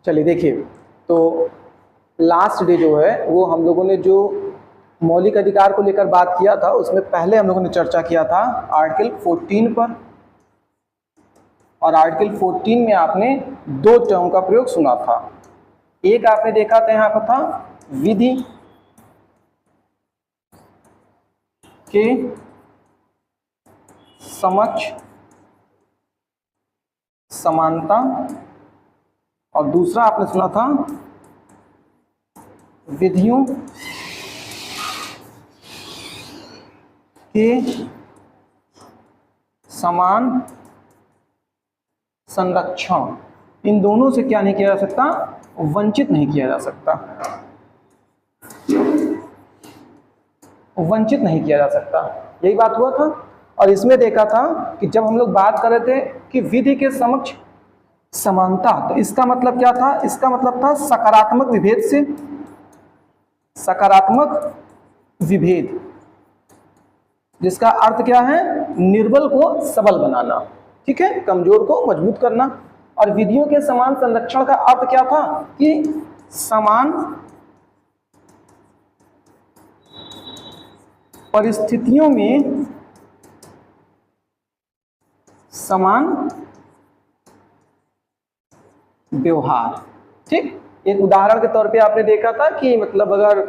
चलिए देखिए, तो लास्ट डे जो है वो हम लोगों ने जो मौलिक अधिकार को लेकर बात किया था उसमें पहले हम लोगों ने चर्चा किया था आर्टिकल 14 पर, और आर्टिकल 14 में आपने दो टर्म का प्रयोग सुना था। एक आपने देखा था यहाँ पर था विधि के समक्ष समानता, और दूसरा आपने सुना था विधियों के समान संरक्षण। इन दोनों से क्या नहीं किया जा सकता, वंचित नहीं किया जा सकता, वंचित नहीं किया जा सकता, यही बात हुआ था। और इसमें देखा था कि जब हम लोग बात कर रहे थे कि विधि के समक्ष समानता, तो इसका मतलब क्या था, इसका मतलब था सकारात्मक विभेद से, सकारात्मक विभेद, जिसका अर्थ क्या है, निर्बल को सबल बनाना, ठीक है, कमजोर को मजबूत करना। और विधियों के समान संरक्षण का अर्थ क्या था कि समान परिस्थितियों में समान व्यवहार। ठीक, एक उदाहरण के तौर पे आपने देखा था कि मतलब अगर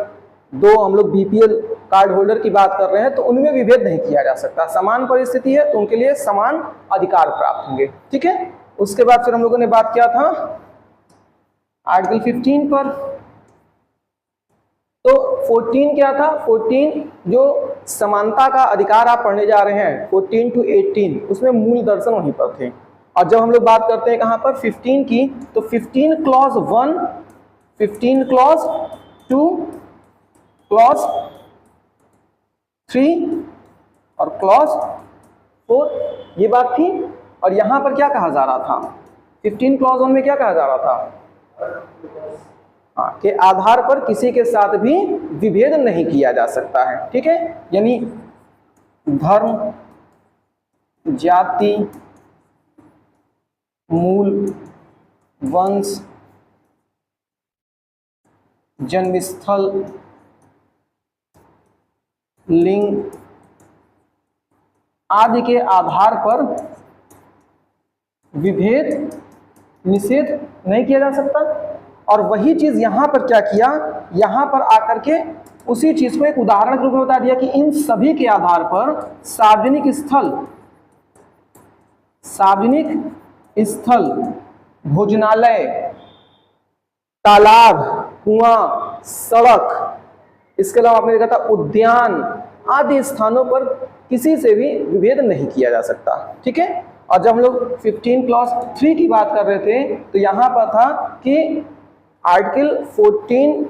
दो हम लोग बीपीएल कार्ड होल्डर की बात कर रहे हैं तो उनमें विभेद नहीं किया जा सकता, समान परिस्थिति है तो उनके लिए समान अधिकार प्राप्त होंगे। ठीक है, उसके बाद फिर हम लोगों ने बात किया था आर्टिकल 15 पर। तो 14 क्या था, 14 जो समानता का अधिकार आप पढ़ने जा रहे हैं 14 to 18, उसमें मूल दर्शन वहीं पर थे। और जब हम लोग बात करते हैं कहां पर 15 की, तो 15 क्लॉज 1, 15 क्लॉज 2, क्लॉज 3 और क्लॉज 4, ये बात थी। और यहां पर क्या कहा जा रहा था, 15 क्लॉज 1 में क्या कहा जा रहा था, के आधार पर किसी के साथ भी विभेद नहीं किया जा सकता है। ठीक है, यानी धर्म, जाति, मूल, वंश, जन्मस्थल, लिंग आदि के आधार पर विभेद निषेध नहीं किया जा सकता। और वही चीज यहां पर क्या किया, यहां पर आकर के उसी चीज को एक उदाहरण के रूप में बता दिया कि इन सभी के आधार पर सार्वजनिक स्थल, सार्वजनिक स्थल, भोजनालय, तालाब, कुआं, सड़क, इसके अलावा आपने देखा था उद्यान आदि स्थानों पर किसी से भी विभेद नहीं किया जा सकता। ठीक है, और जब हम लोग 15 क्लॉज 3 की बात कर रहे थे तो यहां पर था कि आर्टिकल 14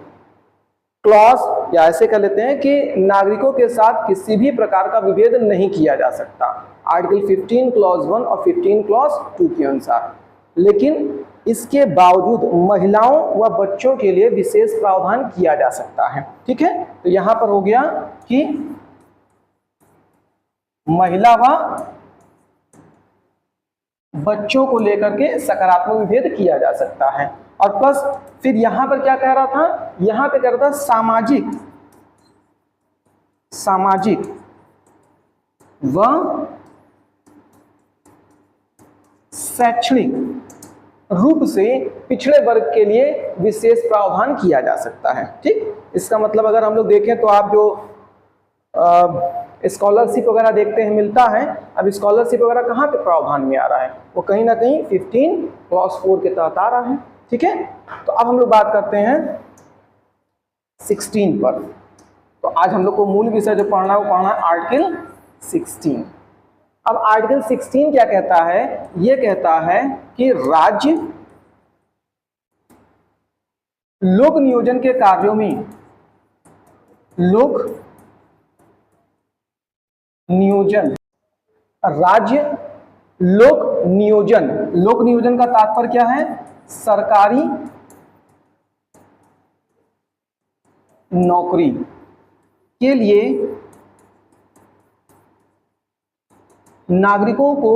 क्लॉज, या ऐसे कह लेते हैं कि नागरिकों के साथ किसी भी प्रकार का विभेद नहीं किया जा सकता, आर्टिकल 15 क्लॉज 1 और 15 क्लॉज 2 के अनुसार। लेकिन इसके बावजूद महिलाओं व बच्चों के लिए विशेष प्रावधान किया जा सकता है। ठीक है, तो यहां पर हो गया कि महिला व बच्चों को लेकर के सकारात्मक विभेद किया जा सकता है। और प्लस फिर यहां पर क्या कह रहा था, यहां पे कह रहा था सामाजिक, सामाजिक व शैक्षणिक रूप से पिछड़े वर्ग के लिए विशेष प्रावधान किया जा सकता है। ठीक, इसका मतलब अगर हम लोग देखें तो आप जो स्कॉलरशिप वगैरह देखते हैं मिलता है, अब स्कॉलरशिप वगैरह कहाँ पे प्रावधान में आ रहा है, वो कहीं ना कहीं 15 क्लॉज 4 के तहत आ रहा है। ठीक है, तो अब हम लोग बात करते हैं 16 पर। तो आज हम लोग को मूल विषय जो पढ़ना है वो पढ़ना है आर्टिकल 16। अब आर्टिकल 16 क्या कहता है, ये कहता है कि राज्य लोक नियोजन के कार्यों में, लोक नियोजन, राज्य लोक नियोजन, लोक नियोजन का तात्पर्य क्या है, सरकारी नौकरी के लिए नागरिकों को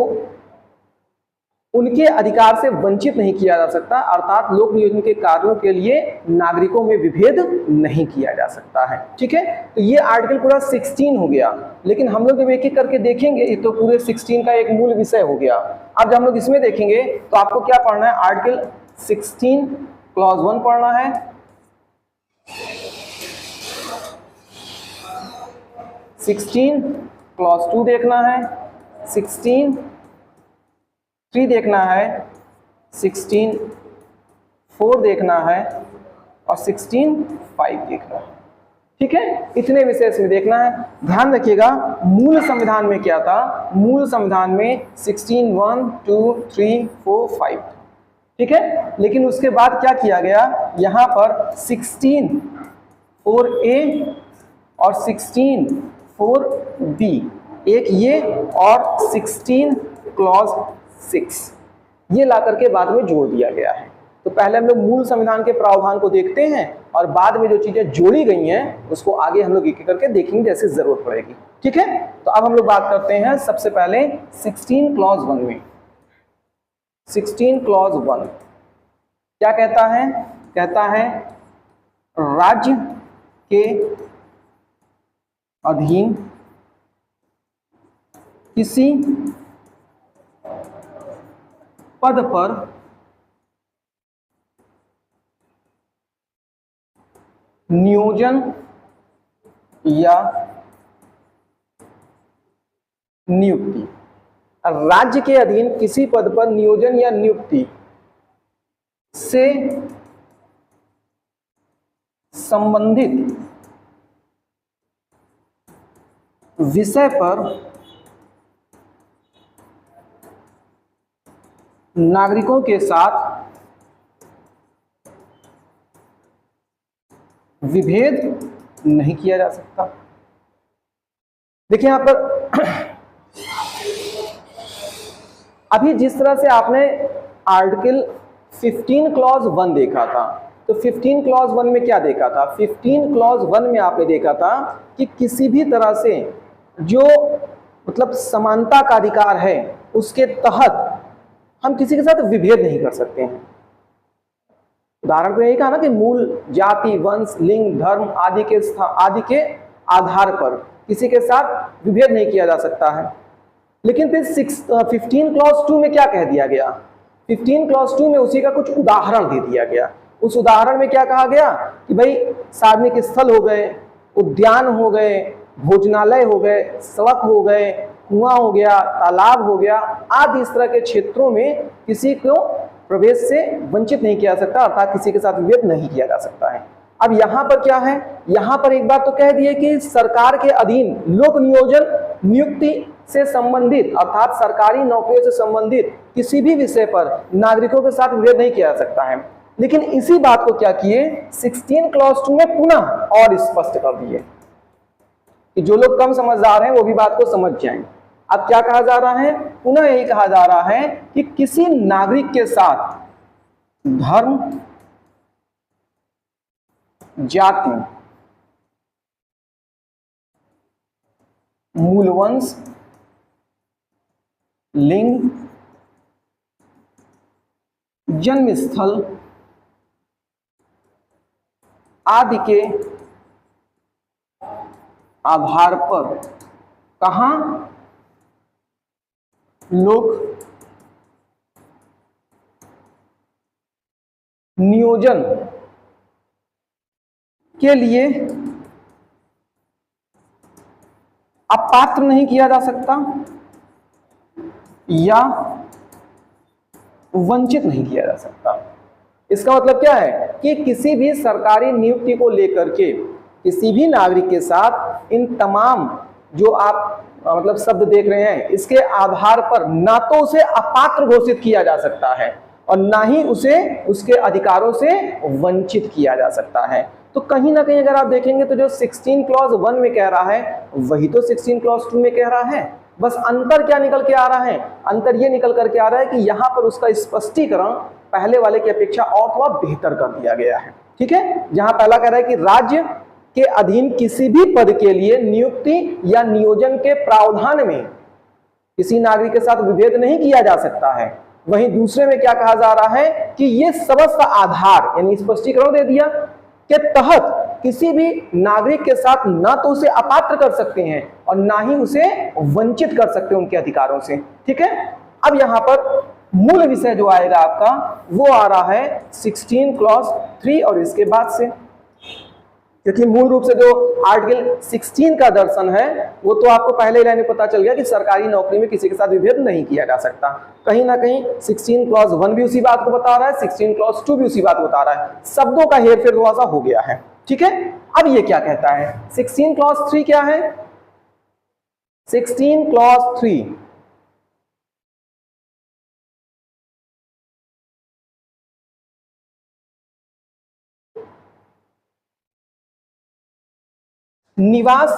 उनके अधिकार से वंचित नहीं किया जा सकता, अर्थात लोक नियोजन के कार्यों के लिए नागरिकों में विभेद नहीं किया जा सकता है। ठीक है, तो ये आर्टिकल पूरा 16 हो गया। लेकिन हम लोग जब एक एक करके देखेंगे, ये तो पूरे 16 का एक मूल विषय हो गया। अब जब हम लोग इसमें देखेंगे तो आपको क्या पढ़ना है, आर्टिकल 16 क्लॉज 1 पढ़ना है, 16 क्लॉज 2 देखना है, 16 3 देखना है, 16 4 देखना है और 16 5 देखना है। ठीक है, इतने विशेष में देखना है। ध्यान रखिएगा मूल संविधान में क्या था, मूल संविधान में 16 1 2 3 4 5, ठीक है। लेकिन उसके बाद क्या किया गया, यहां पर 16 4A और 16 4B, एक ये और 16 क्लॉज 6 ये ला करके बाद में जोड़ दिया गया है। तो पहले हम लोग मूल संविधान के प्रावधान को देखते हैं और बाद में जो चीजें जोड़ी गई हैं उसको आगे हम लोग एक एक करके देखेंगे जैसे जरूरत पड़ेगी। ठीक है, तो अब हम लोग बात करते हैं सबसे पहले 16 क्लॉज 1 में। 16 क्लॉज 1 क्या कहता है, कहता है राज्य के अधीन किसी पद पर नियोजन या नियुक्ति, राज्य के अधीन किसी पद पर नियोजन या नियुक्ति से संबंधित विषय पर नागरिकों के साथ विभेद नहीं किया जा सकता। देखिए यहां पर अभी जिस तरह से आपने आर्टिकल 15 क्लॉज 1 देखा था, तो 15 क्लॉज 1 में क्या देखा था, 15 क्लॉज 1 में आपने देखा था कि किसी भी तरह से जो मतलब समानता का अधिकार है उसके तहत हम किसी के साथ विभेद नहीं कर सकते हैं। उदाहरण को यही कहा ना कि मूल जाति, वंश, लिंग, धर्म आदि के आधार पर किसी के साथ विभेद नहीं किया जा सकता है। लेकिन फिर 15 क्लॉज 2 में क्या कह दिया गया, 15 क्लॉज 2 में उसी का कुछ उदाहरण दे दिया गया। उस उदाहरण में क्या कहा गया कि भाई सार्वजनिक स्थल हो गए, उद्यान हो गए, भोजनालय हो गए, सड़क हो गए, कुआं हो गया, तालाब हो गया आदि इस तरह के क्षेत्रों में किसी को प्रवेश से वंचित नहीं किया जा सकता, अर्थात किसी के साथ विभेद नहीं किया जा सकता है। अब यहां पर क्या है, यहां पर एक बात तो कह दी है कि सरकार के अधीन लोक नियोजन नियुक्ति से संबंधित अर्थात सरकारी नौकरियों से संबंधित किसी भी विषय पर नागरिकों के साथ विभेद नहीं किया जा सकता है। लेकिन इसी बात को क्या किए 16 क्लॉज 2 में पुनः और स्पष्ट कर दिए कि जो लोग कम समझदार हैं वो भी बात को समझ जाएं। अब क्या कहा जा रहा है, पुनः यही कहा जा रहा है कि किसी नागरिक के साथ धर्म, जाति, मूल वंश, लिंग, जन्म स्थल आदि के आधार पर कहां लोग नियोजन के लिए अपात्र नहीं किया जा सकता या वंचित नहीं किया जा सकता। इसका मतलब क्या है कि किसी भी सरकारी नियुक्ति को लेकर के किसी भी नागरिक के साथ इन तमाम जो आप मतलब शब्द देख रहे हैं इसके आधार पर ना तो उसे अपात्र घोषित किया जा सकता है और ना ही उसे उसके अधिकारों से वंचित किया जा सकता है। तो कहीं ना कहीं अगर आप देखेंगे तो जो 16 क्लॉज 1 में कह रहा है वही तो 16 क्लॉज 2 में कह रहा है। बस अंतर क्या निकल के आ रहा है, अंतर ये निकल करके आ रहा है कि यहां पर उसका स्पष्टीकरण पहले वाले की अपेक्षा और थोड़ा बेहतर कर दिया गया है। ठीक है, जहां पहला कह रहा है कि राज्य के अधीन किसी भी पद के लिए नियुक्ति या नियोजन के प्रावधान में किसी नागरिक के साथ विभेद नहीं किया जा सकता है, वहीं दूसरे में क्या कहा जा रहा है कि ये समस्त आधार यानी स्पष्टीकरण दे दिया के तहत किसी भी नागरिक के साथ ना तो उसे अपात्र कर सकते हैं और ना ही उसे वंचित कर सकते हैं उनके अधिकारों से। ठीक है, अब यहां पर मूल विषय जो आएगा आपका वो आ रहा है 16 क्लॉज 3 और इसके बाद से, क्योंकि मूल रूप से जो आर्टिकल 16 का दर्शन है वो तो आपको पहले ही लाइन में पता चल गया कि सरकारी नौकरी में किसी के साथ विभेद नहीं किया जा सकता। कहीं ना कहीं 16 क्लॉज 1 भी उसी बात को बता रहा है, 16 क्लॉज 2 भी उसी बात को बता रहा है, शब्दों का हेरफेर थोड़ा सा हो गया है। ठीक है, अब ये क्या कहता है 16 क्लॉज 3 क्या है? 16 क्लॉज 3 निवास,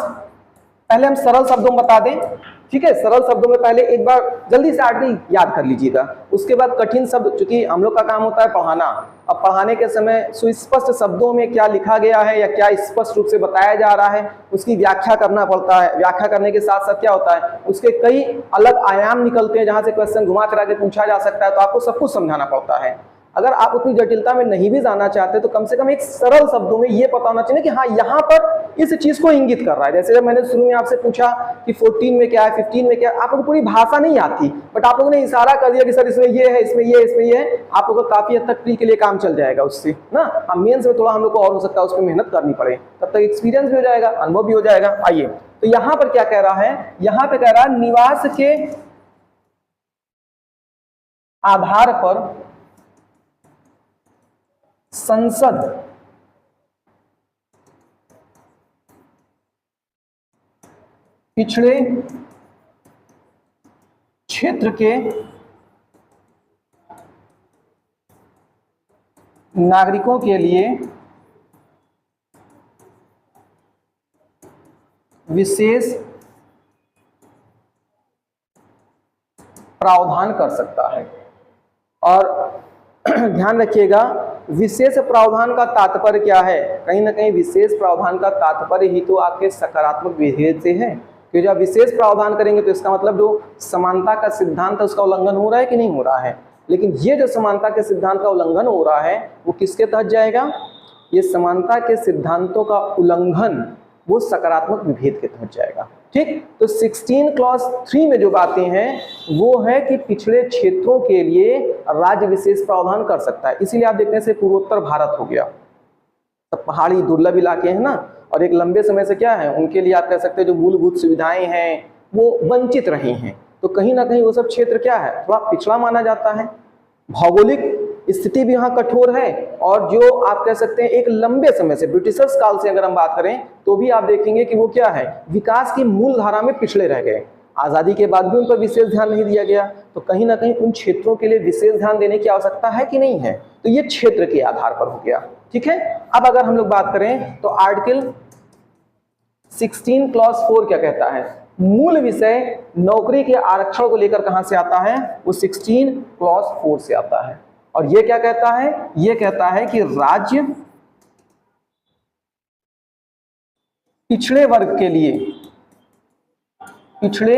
पहले हम सरल शब्दों में बता दें। ठीक है, सरल शब्दों में पहले एक बार जल्दी से आर्टिकल याद कर लीजिएगा, उसके बाद कठिन शब्द, चूंकि हम लोग का काम होता है पढ़ाना, अब पढ़ाने के समय सुस्पष्ट शब्दों में क्या लिखा गया है या क्या स्पष्ट रूप से बताया जा रहा है उसकी व्याख्या करना पड़ता है। व्याख्या करने के साथ साथ क्या होता है उसके कई अलग आयाम निकलते हैं जहां से क्वेश्चन घुमा फिरा के पूछा जा सकता है, तो आपको सब कुछ समझाना पड़ता है। अगर आप उतनी जटिलता में नहीं भी जाना चाहते तो कम से कम एक सरल शब्दों में ये पता होना चाहिए कि हाँ यहाँ पर इस चीज को इंगित कर रहा है। जैसे जब मैंने शुरू में आपसे पूछा कि 14 में क्या है, 15 में क्या है, आप लोगों को पूरी भाषा नहीं आती, बट आप लोगों ने इशारा कर दिया कि सर इसमें ये है, इसमें ये है, इसमें ये है, आप लोगों का काफी हद तक प्री के लिए काम चल जाएगा उससे ना। अब मेंस में थोड़ा हम लोग को और हो सकता है उसमें मेहनत करनी पड़े, तब तक एक्सपीरियंस भी हो जाएगा, अनुभव भी हो जाएगा। आइए, तो यहाँ पर क्या कह रहा है, यहाँ पे कह रहा है निवास के आधार पर संसद पिछड़े क्षेत्र के नागरिकों के लिए विशेष प्रावधान कर सकता है। और ध्यान रखिएगा विशेष प्रावधान का तात्पर्य क्या है, कहीं ना कहीं विशेष प्रावधान का तात्पर्य ही तो आपके सकारात्मक विभेद से है, कि जब विशेष प्रावधान करेंगे तो इसका मतलब जो समानता का सिद्धांत है उसका उल्लंघन हो रहा है कि नहीं हो रहा है। लेकिन ये जो समानता के सिद्धांत का उल्लंघन हो रहा है वो किसके तहत जाएगा, ये समानता के सिद्धांतों का उल्लंघन वो सकारात्मक विभेद के तहत जाएगा। ठीक, तो 16 क्लॉज 3 में जो बातें हैं वो है कि पिछड़े क्षेत्रों के लिए राज्य विशेष प्रावधान कर सकता है। इसीलिए आप देखने से पूर्वोत्तर भारत हो गया, तब पहाड़ी दुर्लभ इलाके हैं ना, और एक लंबे समय से क्या है उनके लिए आप कह सकते हैं जो मूलभूत सुविधाएं हैं वो वंचित रही हैं, तो कहीं ना कहीं वो सब क्षेत्र क्या है थोड़ा पिछड़ा माना जाता है। भौगोलिक स्थिति भी यहाँ कठोर है, और जो आप कह सकते हैं एक लंबे समय से ब्रिटिशर्स काल से अगर हम बात करें तो भी आप देखेंगे कि वो क्या है विकास की मूल धारा में पिछड़े रह गए। आजादी के बाद भी उन पर विशेष ध्यान नहीं दिया गया, तो कहीं ना कहीं उन क्षेत्रों के लिए विशेष ध्यान देने की आवश्यकता है कि नहीं है, तो ये क्षेत्र के आधार पर हो गया। ठीक है, अब अगर हम लोग बात करें तो आर्टिकल 16 क्लॉज 4 क्या कहता है, मूल विषय नौकरी के आरक्षण को लेकर कहां से आता है, वो 16 क्लॉज 4 से आता है। और ये क्या कहता है, ये कहता है कि राज्य पिछड़े वर्ग के लिए, पिछड़े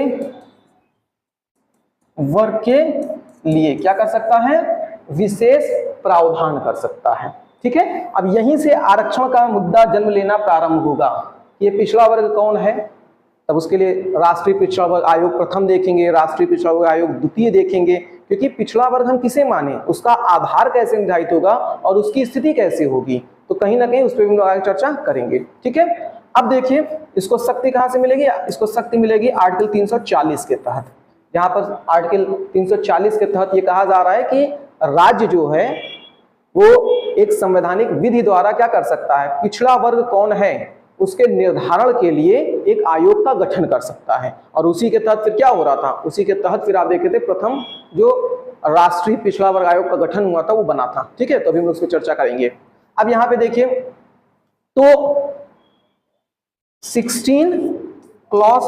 वर्ग के लिए क्या कर सकता है, विशेष प्रावधान कर सकता है। ठीक है, अब यहीं से आरक्षण का मुद्दा जन्म लेना प्रारंभ होगा। ये पिछड़ा वर्ग कौन है, तब उसके लिए राष्ट्रीय पिछड़ा वर्ग आयोग प्रथम देखेंगे, राष्ट्रीय पिछड़ा वर्ग आयोग द्वितीय देखेंगे, क्योंकि पिछड़ा वर्ग हम किसे माने, उसका आधार कैसे निर्धारित होगा और उसकी स्थिति कैसे होगी, तो कहीं ना कहीं उस पर भी हम आगे चर्चा करेंगे। ठीक है, अब देखिए इसको शक्ति कहां से मिलेगी, इसको शक्ति मिलेगी आर्टिकल 340 के तहत। यहाँ पर आर्टिकल 340 के तहत ये कहा जा रहा है कि राज्य जो है वो एक संवैधानिक विधि द्वारा क्या कर सकता है, पिछड़ा वर्ग कौन है उसके निर्धारण के लिए एक आयोग का गठन कर सकता है। और उसी के तहत फिर क्या हो रहा था, उसी के तहत फिर आप देखे थे प्रथम जो राष्ट्रीय पिछड़ा वर्ग आयोग का गठन हुआ था वो बना था। ठीक है, तो अभी हम उस पर चर्चा करेंगे। अब यहां पे देखिए तो 16 क्लॉज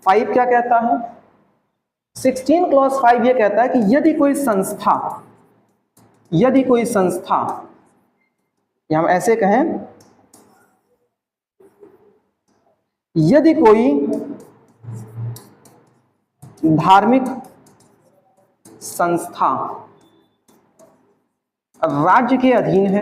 5 क्या कहता है, 16 क्लॉज 5 ये कहता है कि यदि कोई संस्था या हम ऐसे कहें, यदि कोई धार्मिक संस्था राज्य के अधीन है,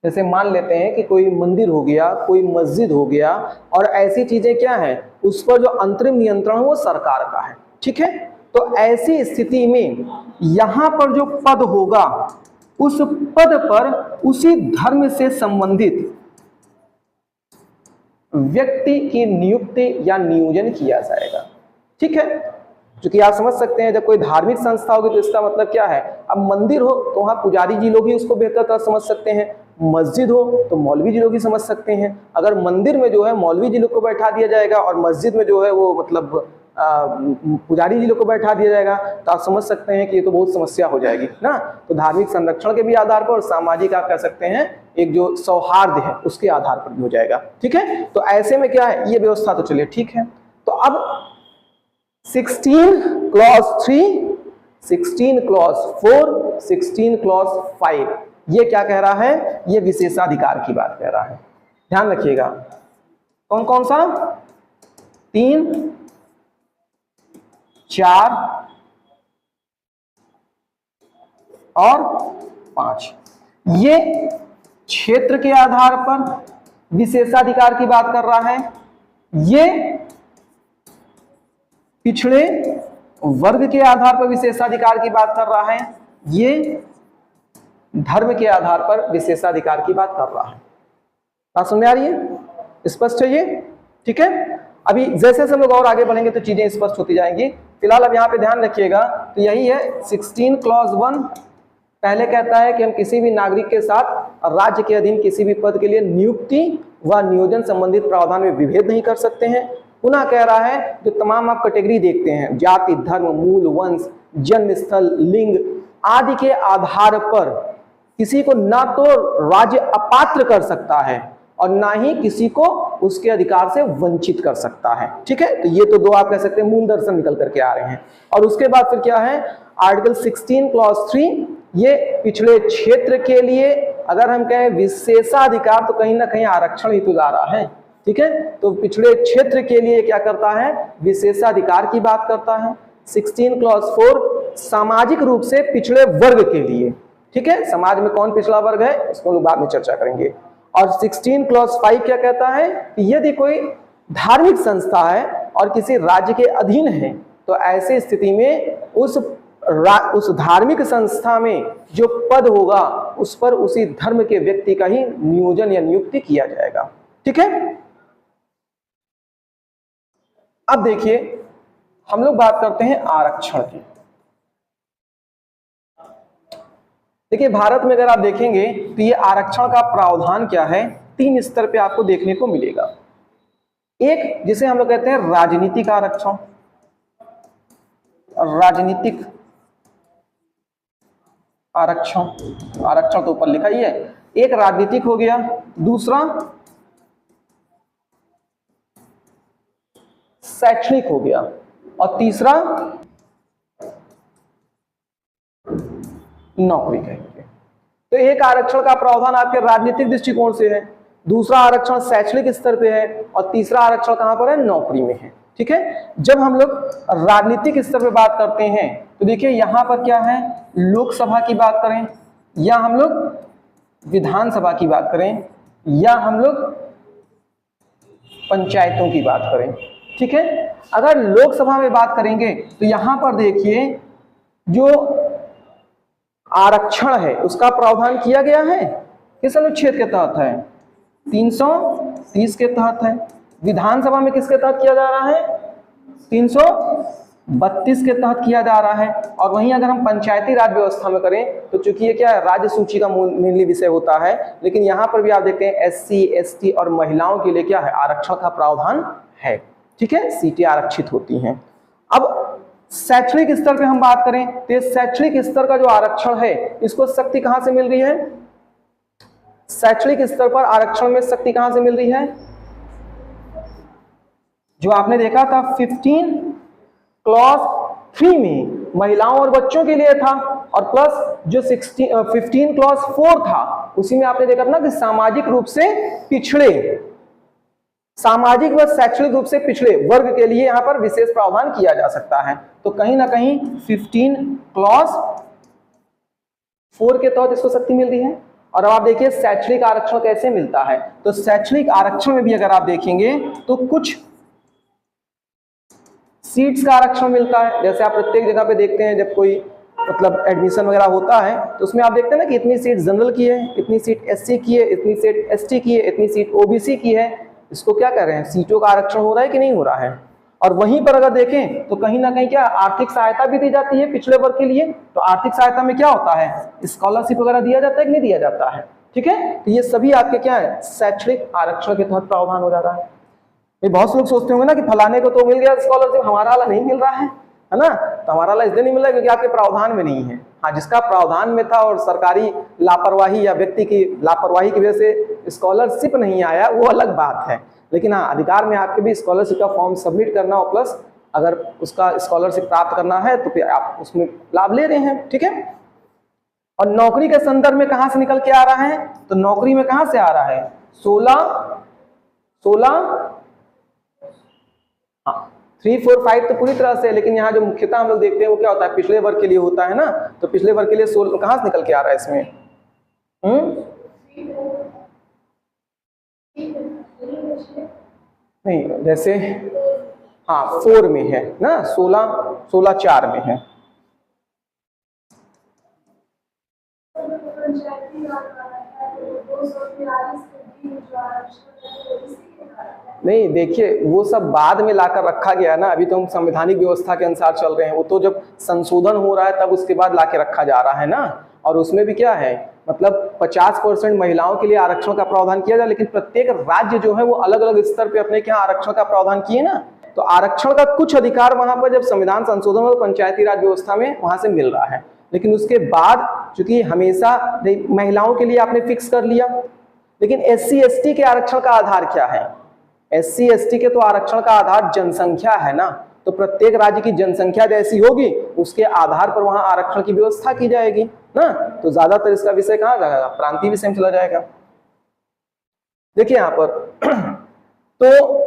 जैसे मान लेते हैं कि कोई मंदिर हो गया, कोई मस्जिद हो गया, और ऐसी चीजें क्या है, उस पर जो अंतरिम नियंत्रण वो सरकार का है, ठीक है। तो ऐसी स्थिति में यहां पर जो पद होगा, उस पद पर उसी धर्म से संबंधित व्यक्ति की नियुक्ति या नियोजन किया जाएगा, ठीक है। क्योंकि आप समझ सकते हैं जब कोई धार्मिक संस्था होगी तो इसका मतलब क्या है, अब मंदिर हो तो वहां पुजारी जी लोग ही उसको बेहतर तरह समझ सकते हैं, मस्जिद हो तो मौलवी जी लोग ही समझ सकते हैं। अगर मंदिर में जो है मौलवी जी लोग को बैठा दिया जाएगा और मस्जिद में जो है वो मतलब पुजारी जी लोग को बैठा दिया जाएगा, तो आप समझ सकते हैं कि ये तो बहुत समस्या हो जाएगी ना। तो धार्मिक संरक्षण के भी आधार पर और सामाजिक आप कह सकते हैं एक जो सौहार्द है उसके आधार पर भी हो जाएगा, ठीक है। तो ऐसे में क्या है, ये व्यवस्था तो चलिए ठीक है। तो अब 16 क्लॉज 3, 16 क्लॉज 4, 16 क्लॉज 5 ये क्या कह रहा है, ये विशेषाधिकार की बात कह रहा है। ध्यान रखिएगा कौन कौन सा, 3, 4 और 5 ये क्षेत्र के आधार पर विशेषाधिकार की बात कर रहा है, ये पिछड़े वर्ग के आधार पर विशेषाधिकार की बात कर रहा है, ये धर्म के आधार पर विशेषाधिकार की बात कर रहा है। बात समझ में आ रही है, स्पष्ट है ये, ठीक है। अभी जैसे जैसे हम लोग और आगे बढ़ेंगे तो चीजें स्पष्ट होती जाएंगी। फिलहाल अब यहाँ पे ध्यान रखिएगा, तो यही है 16 क्लॉज 1 पहले कहता है कि हम किसी भी नागरिक के साथ राज्य के अधीन किसी भी पद के लिए नियुक्ति व नियोजन संबंधित प्रावधान में विभेद नहीं कर सकते हैं। पुनः कह रहा है जो तमाम आप कैटेगरी देखते हैं, जाति, धर्म, मूल, वंश, जन्म स्थल, लिंग आदि के आधार पर किसी को ना तो राज्य अपात्र कर सकता है और ना ही किसी को उसके अधिकार से वंचित कर सकता है, ठीक है। तो ये तो दो आप कह सकते हैं मूल दर्शन निकल करके आ रहे हैं। और उसके बाद फिर क्या है, आर्टिकल 16 क्लॉज 3 ये पिछड़े क्षेत्र के लिए अगर हम कहें विशेषाधिकार तो कहीं ना कहीं आरक्षण ही तो ला रहा है, ठीक है। तो पिछड़े क्षेत्र के लिए क्या करता है, विशेषाधिकार की बात करता है। 16 क्लॉज 4 सामाजिक रूप से पिछड़े वर्ग के लिए, ठीक है। समाज में कौन पिछड़ा वर्ग है इसको लोग बाद में चर्चा करेंगे। और 16 क्लॉज 5 क्या कहता है कि यदि कोई धार्मिक संस्था है और किसी राज्य के अधीन है तो ऐसी स्थिति में उस धार्मिक संस्था में जो पद होगा उस पर उसी धर्म के व्यक्ति का ही नियोजन या नियुक्ति किया जाएगा, ठीक है। अब देखिए हम लोग बात करते हैं आरक्षण की। देखिए भारत में अगर आप देखेंगे तो ये आरक्षण का प्रावधान क्या है, 3 स्तर पे आपको देखने को मिलेगा। एक जिसे हम लोग कहते हैं राजनीतिक आरक्षण, राजनीतिक आरक्षण, आरक्षण तो ऊपर लिखा ही है, एक राजनीतिक हो गया, दूसरा शैक्षणिक हो गया और तीसरा नौकरी कहेंगे। तो एक आरक्षण का प्रावधान आपके राजनीतिक दृष्टिकोण से है, दूसरा आरक्षण शैक्षणिक स्तर पे है और तीसरा आरक्षण कहां पर है, नौकरी में है, ठीक है। जब हम लोग राजनीतिक स्तर पे बात करते हैं तो देखिए यहां पर क्या है, लोकसभा की बात करें या हम लोग विधानसभा की बात करें या हम लोग पंचायतों की बात करें, ठीक है। अगर लोकसभा में बात करेंगे तो यहां पर देखिए जो आरक्षण है उसका प्रावधान किया गया है किस अनुच्छेद के तहत है, 330 के तहत है। विधानसभा में किसके तहत किया जा रहा है, 332 के तहत किया जा रहा है। और वहीं अगर हम पंचायती राज व्यवस्था में करें तो चूंकि ये क्या है, राज्य सूची का मेनली विषय होता है, लेकिन यहां पर भी आप देखते हैं SC ST और महिलाओं के लिए क्या है, आरक्षण का प्रावधान है, ठीक है, सीटें आरक्षित होती हैं। अब शैक्षणिक स्तर पे हम बात करें तो शैक्षणिक स्तर का जो आरक्षण है इसको शक्ति कहां से मिल रही है, शैक्षणिक स्तर पर आरक्षण में शक्ति कहां से मिल रही है, जो आपने देखा था 15 क्लॉज 3 में महिलाओं और बच्चों के लिए था और प्लस जो 15 क्लॉज 4 था उसी में आपने देखा था ना कि सामाजिक रूप से पिछड़े सामाजिक व शैक्षणिक रूप से पिछड़े वर्ग के लिए यहां पर विशेष प्रावधान किया जा सकता है। तो कहीं ना कहीं 15 क्लॉज 4 के तहत इसको शक्ति मिल रही है। और अब आप देखिए शैक्षणिक आरक्षण कैसे मिलता है। तो शैक्षणिक आरक्षण में भी अगर आप देखेंगे तो कुछ सीट्स का आरक्षण मिलता है। जैसे आप प्रत्येक जगह पे देखते हैं जब कोई मतलब एडमिशन वगैरह होता है तो उसमें आप देखते हैं ना कि इतनी सीट जनरल की है, इतनी सीट एससी की है, इतनी सीट एसटी की है, इतनी सीट ओबीसी की है। इसको क्या कह रहे हैं, सीटों का आरक्षण हो रहा है कि नहीं हो रहा है। और वहीं पर अगर देखें तो कहीं ना कहीं क्या आर्थिक सहायता भी दी जाती है पिछड़े वर्ग के लिए। तो आर्थिक सहायता में क्या होता है, स्कॉलरशिप वगैरह दिया जाता है कि नहीं दिया जाता है। ठीक है, तो ये सभी आपके क्या है, शैक्षणिक आरक्षण के तहत प्रावधान हो जा रहा है। ये बहुत से लोग सोचते होंगे ना कि फलाने को तो मिल गया स्कॉलरशिप, हमारा वाला नहीं मिल रहा है ना। तो हमारा वाला इसलिए नहीं मिल रहा क्योंकि आपके प्रावधान में नहीं है। हाँ, जिसका प्रावधान में था और सरकारी लापरवाही या व्यक्ति की लापरवाही की वजह से स्कॉलरशिप नहीं आया, वो अलग बात है। लेकिन हाँ, अधिकार में आपके भी स्कॉलरशिप का फॉर्म सबमिट करना हो, प्लस अगर उसका स्कॉलरशिप प्राप्त करना है तो फिर आप उसमें लाभ ले रहे हैं। ठीक है, और नौकरी के संदर्भ में कहां से निकल के आ रहा है, तो नौकरी में कहां से आ रहा है 16 हाँ 3, 4, 5 तो पूरी तरह से। लेकिन यहाँ जो मुख्यतः हम लोग देखते हैं वो क्या होता है, पिछले वर्ग के लिए होता है ना। तो पिछले वर्ग के लिए 16 कहां से निकल के आ रहा है इसमें, नहीं जैसे हाँ 4 में है ना, 16 4 में है। नहीं देखिए, वो सब बाद में लाकर रखा गया ना। अभी तो हम संवैधानिक व्यवस्था के अनुसार चल रहे हैं। वो तो जब संशोधन हो रहा है तब उसके बाद लाके रखा जा रहा है ना। और उसमें भी क्या है, मतलब 50% महिलाओं के लिए आरक्षण का प्रावधान किया जाए। लेकिन प्रत्येक राज्य जो है वो अलग अलग स्तर पे अपने क्या आरक्षण का प्रावधान किए ना। तो आरक्षण का कुछ अधिकार वहां पर जब संविधान संशोधन और पंचायती राज व्यवस्था में वहां से मिल रहा है। लेकिन उसके बाद चूंकि हमेशा महिलाओं के लिए आपने फिक्स कर लिया। लेकिन SC ST के आरक्षण का आधार क्या है, SC ST के तो आरक्षण का आधार जनसंख्या है ना। तो प्रत्येक राज्य की जनसंख्या जैसी होगी उसके आधार पर वहां आरक्षण की व्यवस्था की जाएगी ना। तो ज्यादातर इसका विषय कहां जाएगा, प्रांतीय विषय में चला जाएगा। देखिए यहां पर तो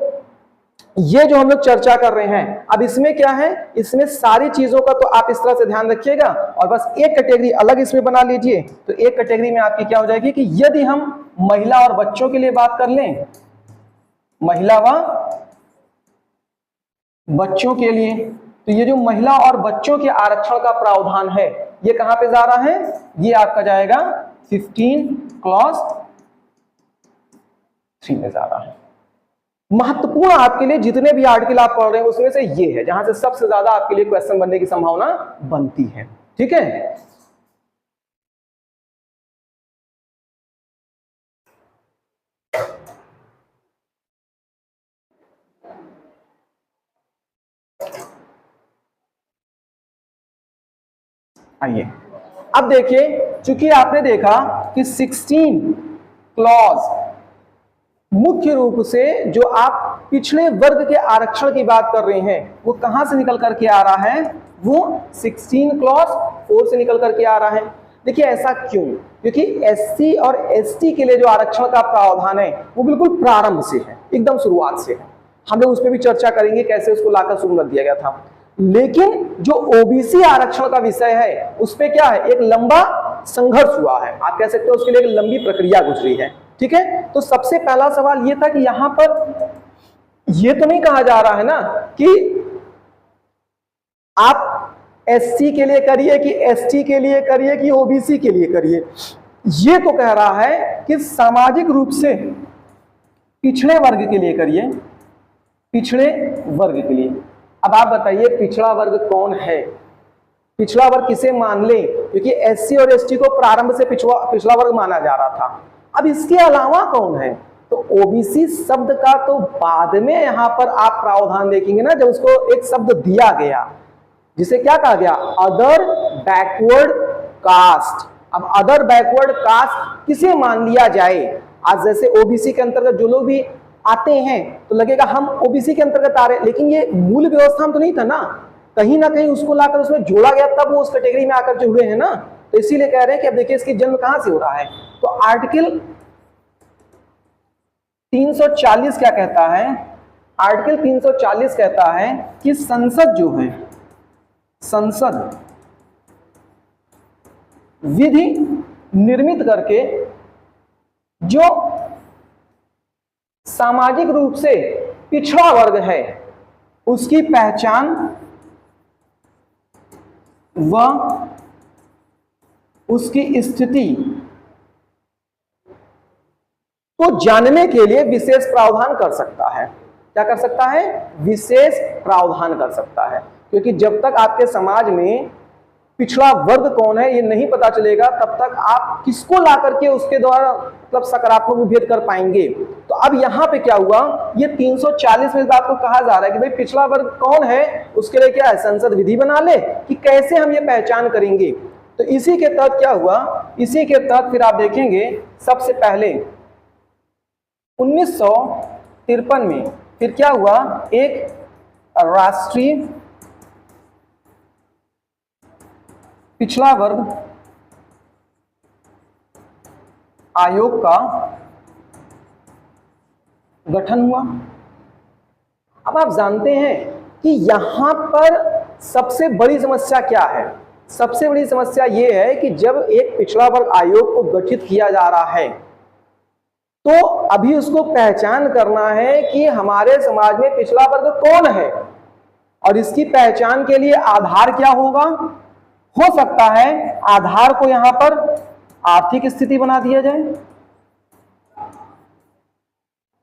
ये जो हम लोग चर्चा कर रहे हैं, अब इसमें क्या है, इसमें सारी चीजों का तो आप इस तरह से ध्यान रखिएगा। और बस एक कैटेगरी अलग इसमें बना लीजिए। तो एक कैटेगरी में आपकी क्या हो जाएगी कि यदि हम महिला और बच्चों के लिए बात कर लें, महिला व बच्चों के लिए, तो ये जो महिला और बच्चों के आरक्षण का प्रावधान है ये कहां पे जा रहा है, ये आपका जाएगा 15 क्लॉज 3 में जा रहा है। महत्वपूर्ण आपके लिए जितने भी आर्टिकल आप पढ़ रहे हैं उसमें से ये है जहां से सबसे ज्यादा आपके लिए क्वेश्चन बनने की संभावना बनती है। ठीक है, आइए अब देखिए, चूंकि आपने देखा कि 16 क्लॉज मुख्य रूप से जो आप पिछड़े वर्ग के आरक्षण की बात कर रहे हैं वो कहां से निकल करके आ रहा है, वो 16 क्लॉज 4 से निकल करके आ रहा है। देखिए ऐसा क्यों, क्योंकि SC और ST के लिए जो आरक्षण का प्रावधान है वो बिल्कुल प्रारंभ से है, एकदम शुरुआत से है। हम लोग उस पर भी चर्चा करेंगे कैसे उसको लाकर शुरू कर दिया गया था। लेकिन जो OBC आरक्षण का विषय है उस पर क्या है, एक लंबा संघर्ष हुआ है, आप कह सकते हो उसके लिए एक लंबी प्रक्रिया गुजरी है। ठीक है, तो सबसे पहला सवाल ये था कि यहां पर ये तो नहीं कहा जा रहा है ना कि आप SC के लिए करिए कि ST के लिए करिए कि OBC के लिए करिए। ये तो कह रहा है कि सामाजिक रूप से पिछड़े वर्ग के लिए करिए, पिछड़े वर्ग के लिए। अब आप बताइए पिछड़ा वर्ग कौन है, पिछड़ा वर्ग किसे मान ले, क्योंकि SC और ST को प्रारंभ से पिछड़ा वर्ग माना जा रहा था। अब इसके अलावा कौन है, तो OBC शब्द का तो बाद में यहां पर आप प्रावधान देखेंगे ना, जब उसको एक शब्द दिया गया जिसे क्या कहा गया, अदर बैकवर्ड कास्ट। अब अदर बैकवर्ड कास्ट किसे मान लिया जाए, आज जैसे OBC के अंतर्गत जो लोग भी आते हैं तो लगेगा हम OBC के अंतर्गत आ रहे हैं, लेकिन ये मूल व्यवस्था में तो नहीं था ना कहीं उसको लाकर उसमें जोड़ा गया तब वो उस कैटेगरी में आकर जुड़े हैं ना। तो इसीलिए कह रहे हैं कि अब देखिए इसकी जन्म कहां से हो रहा है, तो आर्टिकल 340 क्या कहता है, आर्टिकल 340 कहता है कि संसद जो है, संसद विधि निर्मित करके जो सामाजिक रूप से पिछड़ा वर्ग है उसकी पहचान व उसकी स्थिति को जानने के लिए विशेष प्रावधान कर सकता है। क्या कर सकता है? विशेष प्रावधान कर सकता है, क्योंकि जब तक आपके समाज में पिछड़ा वर्ग कौन है ये नहीं पता चलेगा तब तक आप किसको ला करके उसके द्वारा मतलब सकारात्मक विभेद कर पाएंगे। तो अब यहाँ पे क्या हुआ, ये 340 में इस बात को कहा जा रहा है कि भाई पिछड़ा वर्ग कौन है, उसके लिए क्या है, संसद विधि बना ले कि कैसे हम ये पहचान करेंगे। तो इसी के तहत क्या हुआ, इसी के तहत फिर आप देखेंगे सबसे पहले 1953 में फिर क्या हुआ, एक राष्ट्रीय पिछड़ा वर्ग आयोग का गठन हुआ। अब आप जानते हैं कि यहां पर सबसे बड़ी समस्या क्या है, सबसे बड़ी समस्या यह है कि जब एक पिछड़ा वर्ग आयोग को गठित किया जा रहा है तो अभी उसको पहचान करना है कि हमारे समाज में पिछड़ा वर्ग कौन है और इसकी पहचान के लिए आधार क्या होगा। हो सकता है आधार को यहां पर आर्थिक स्थिति बना दिया जाए,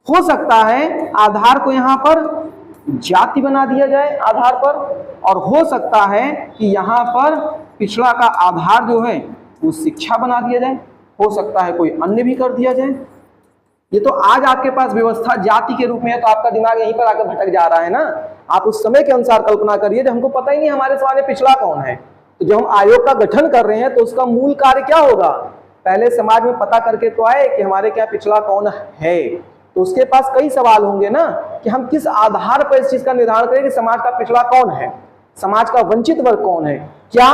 हो सकता है आधार को यहां पर जाति बना दिया जाए आधार पर, और हो सकता है कि यहां पर पिछड़ा का आधार जो है वो शिक्षा बना दिया जाए, हो सकता है कोई अन्य भी कर दिया जाए। ये तो आज आपके पास व्यवस्था जाति के रूप में है तो आपका दिमाग यहीं पर आकर भटक जा रहा है ना। आप उस समय के अनुसार कल्पना करिए जब हमको पता ही नहीं हमारे समाज में पिछड़ा कौन है, तो जब हम आयोग का गठन कर रहे हैं तो उसका मूल कार्य क्या होगा, पहले समाज में पता करके तो आए कि हमारे क्या पिछड़ा कौन है। तो उसके पास कई सवाल होंगे ना कि हम किस आधार पर इस चीज का निर्धारण करें कि समाज का पिछड़ा कौन है, समाज का वंचित वर्ग कौन है। क्या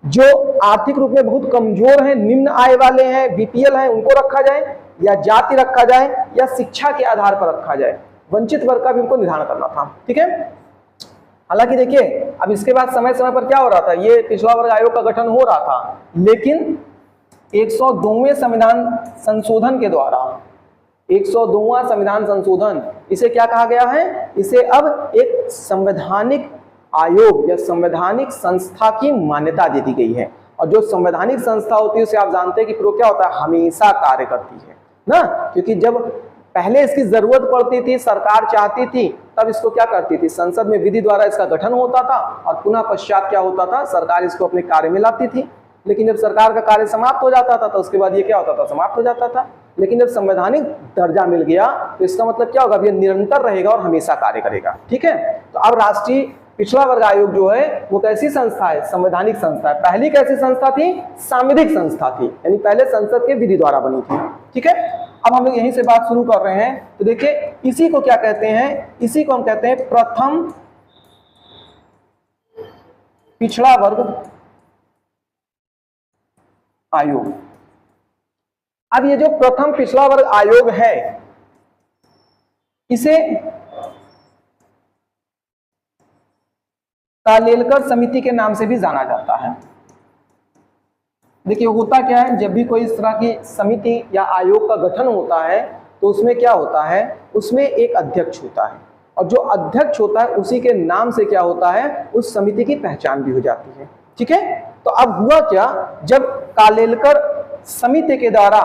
जो आर्थिक रूप में बहुत कमजोर है, निम्न आय वाले हैं, बीपीएल हैं, उनको रखा जाए या जाति रखा जाए या शिक्षा के आधार पर रखा जाए, वंचित वर्ग का भी उनको निर्धारण करना था। ठीक है, हालांकि देखिए अब इसके बाद समय समय पर क्या हो रहा था, ये पिछड़ा वर्ग आयोग का गठन हो रहा था, लेकिन 102वें संविधान संशोधन के द्वारा 102वां संविधान संशोधन, इसे क्या कहा गया है, इसे अब एक संवैधानिक आयोग या संवैधानिक संस्था की मान्यता दे दी गई है। और जो संवैधानिक संस्था होती है उसे आप जानते हैं कि फिर क्या होता है, हमेशा कार्य करती है ना, क्योंकि जब पहले इसकी जरूरत पड़ती थी, सरकार चाहती थी, तब इसको क्या करती थी, संसद में विधि द्वारा इसका गठन होता था और पुनः पश्चात क्या होता था, सरकार इसको अपने कार्य में लाती थी। लेकिन जब सरकार का कार्य समाप्त हो जाता था तो उसके बाद ये क्या होता था, समाप्त हो जाता था। लेकिन जब संवैधानिक दर्जा मिल गया तो इसका मतलब क्या होगा, ये निरंतर रहेगा और हमेशा कार्य करेगा। ठीक है, तो अब राष्ट्रीय पिछड़ा वर्ग आयोग जो है वो कैसी संस्था है, संवैधानिक संस्था है। पहली कैसी संस्था थी, सांविधिक संस्था थी, यानी पहले संसद के विधि द्वारा बनी थी। ठीक है, अब हम लोग यहीं से बात शुरू कर रहे हैं। तो देखिए इसी को क्या कहते हैं, इसी को हम कहते हैं प्रथम पिछड़ा वर्ग आयोग। अब ये जो प्रथम पिछड़ा वर्ग आयोग है इसे कालेलकर समिति के नाम से भी जाना जाता है। देखिए होता क्या है, जब भी कोई इस तरह की समिति या आयोग का गठन होता है तो उसमें क्या होता है, उसमें एक अध्यक्ष होता है और जो अध्यक्ष होता है उसी के नाम से क्या होता है, उस समिति की पहचान भी हो जाती है। ठीक है, तो अब हुआ क्या, जब कालेलकर समिति के द्वारा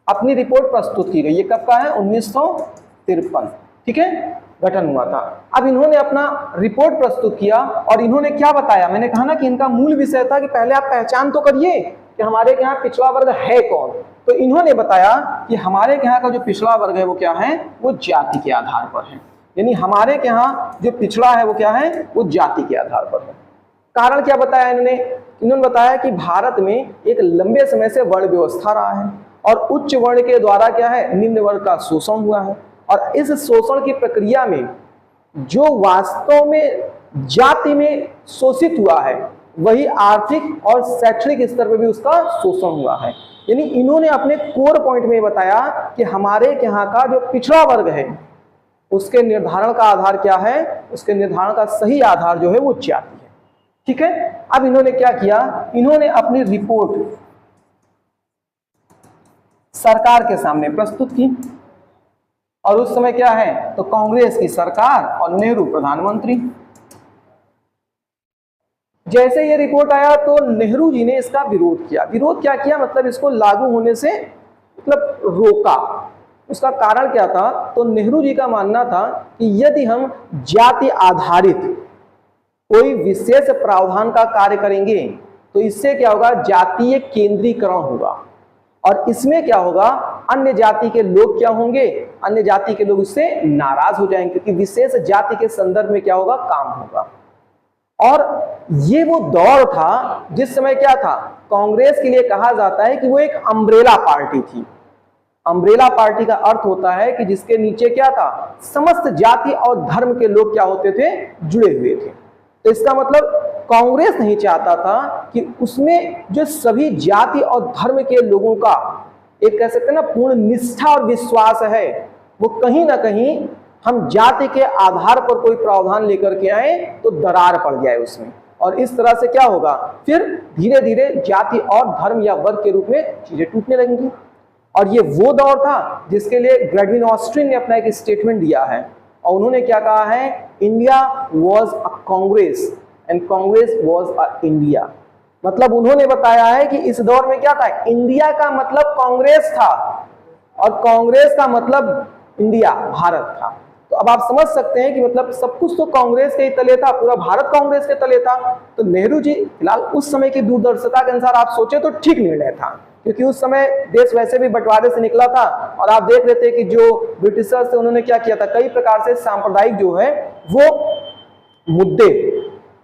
अपनी रिपोर्ट प्रस्तुत की गई, ये कब का है, 1953। ठीक है, गठन हुआ था। अब इन्होंने अपना रिपोर्ट प्रस्तुत किया और इन्होंने क्या बताया, मैंने कहा ना कि इनका मूल विषय था कि पहले आप पहचान तो करिए कि हमारे यहाँ पिछड़ा वर्ग है कौन। तो इन्होंने बताया कि हमारे यहाँ का जो पिछड़ा वर्ग है वो क्या है, वो जाति के आधार पर है। यानी हमारे यहाँ जो पिछड़ा है वो क्या है, वो जाति के आधार पर है। कारण क्या बताया इन्होंने बताया कि भारत में एक लंबे समय से वर्ण व्यवस्था रहा है और उच्च वर्ण के द्वारा क्या है, निम्न वर्ण का शोषण हुआ है और इस शोषण की प्रक्रिया में जो वास्तव में जाति में शोषित हुआ है वही आर्थिक और शैक्षणिक स्तर पर भी उसका शोषण हुआ है। यानी इन्होंने अपने कोर पॉइंट में बताया कि हमारे यहाँ का जो पिछड़ा वर्ग है उसके निर्धारण का आधार क्या है, उसके निर्धारण का सही आधार जो है वो जाति है। ठीक है, अब इन्होंने क्या किया, इन्होंने अपनी रिपोर्ट सरकार के सामने प्रस्तुत की, और उस समय क्या है, तो कांग्रेस की सरकार और नेहरू प्रधानमंत्री। जैसे ये रिपोर्ट आया तो नेहरू जी ने इसका विरोध किया। विरोध क्या किया, मतलब इसको लागू होने से मतलब रोका। उसका कारण क्या था, तो नेहरू जी का मानना था कि यदि हम जाति आधारित कोई विशेष प्रावधान का कार्य करेंगे तो इससे क्या होगा, जातीय केंद्रीकरण होगा, और इसमें क्या होगा, अन्य जाति के लोग क्या होंगे, अन्य जाति के लोग इससे नाराज हो जाएंगे, क्योंकि विशेष जाति के संदर्भ में क्या होगा, काम होगा। और ये वो दौर था जिस समय क्या था, कांग्रेस के लिए कहा जाता है कि वो एक अम्ब्रेला पार्टी थी। अम्ब्रेला पार्टी का अर्थ होता है कि जिसके नीचे क्या था, समस्त जाति और धर्म के लोग क्या होते थे, जुड़े हुए थे। तो इसका मतलब कांग्रेस नहीं चाहता था कि उसमें जो सभी जाति और धर्म के लोगों का एक कह सकते हैं ना पूर्ण निष्ठा और विश्वास है, वो कहीं ना कहीं हम जाति के आधार पर कोई प्रावधान लेकर के आए तो दरार पड़ जाए उसमें, और इस तरह से क्या होगा, फिर धीरे धीरे जाति और धर्म या वर्ग के रूप में चीजें टूटने लगेंगी। और ये वो दौर था जिसके लिए ग्रेडविन ऑस्ट्रिन ने अपना एक स्टेटमेंट दिया है, और उन्होंने क्या कहा है, India was a Congress and Congress was a India. मतलब उन्होंने बताया है कि इस दौर में क्या था, इंडिया का मतलब कांग्रेस था और कांग्रेस का मतलब इंडिया, भारत था। तो अब आप समझ सकते हैं कि मतलब सब कुछ तो कांग्रेस के ही तले था, पूरा भारत कांग्रेस के तले था। तो नेहरू जी फिलहाल उस समय की दूरदर्शिता के अनुसार आप सोचे तो ठीक निर्णय था, क्योंकि उस समय देश वैसे भी बंटवारे से निकला था, और आप देख रहे थे कि जो ब्रिटिशर्स थे उन्होंने क्या किया था, कई प्रकार से सांप्रदायिक जो है वो मुद्दे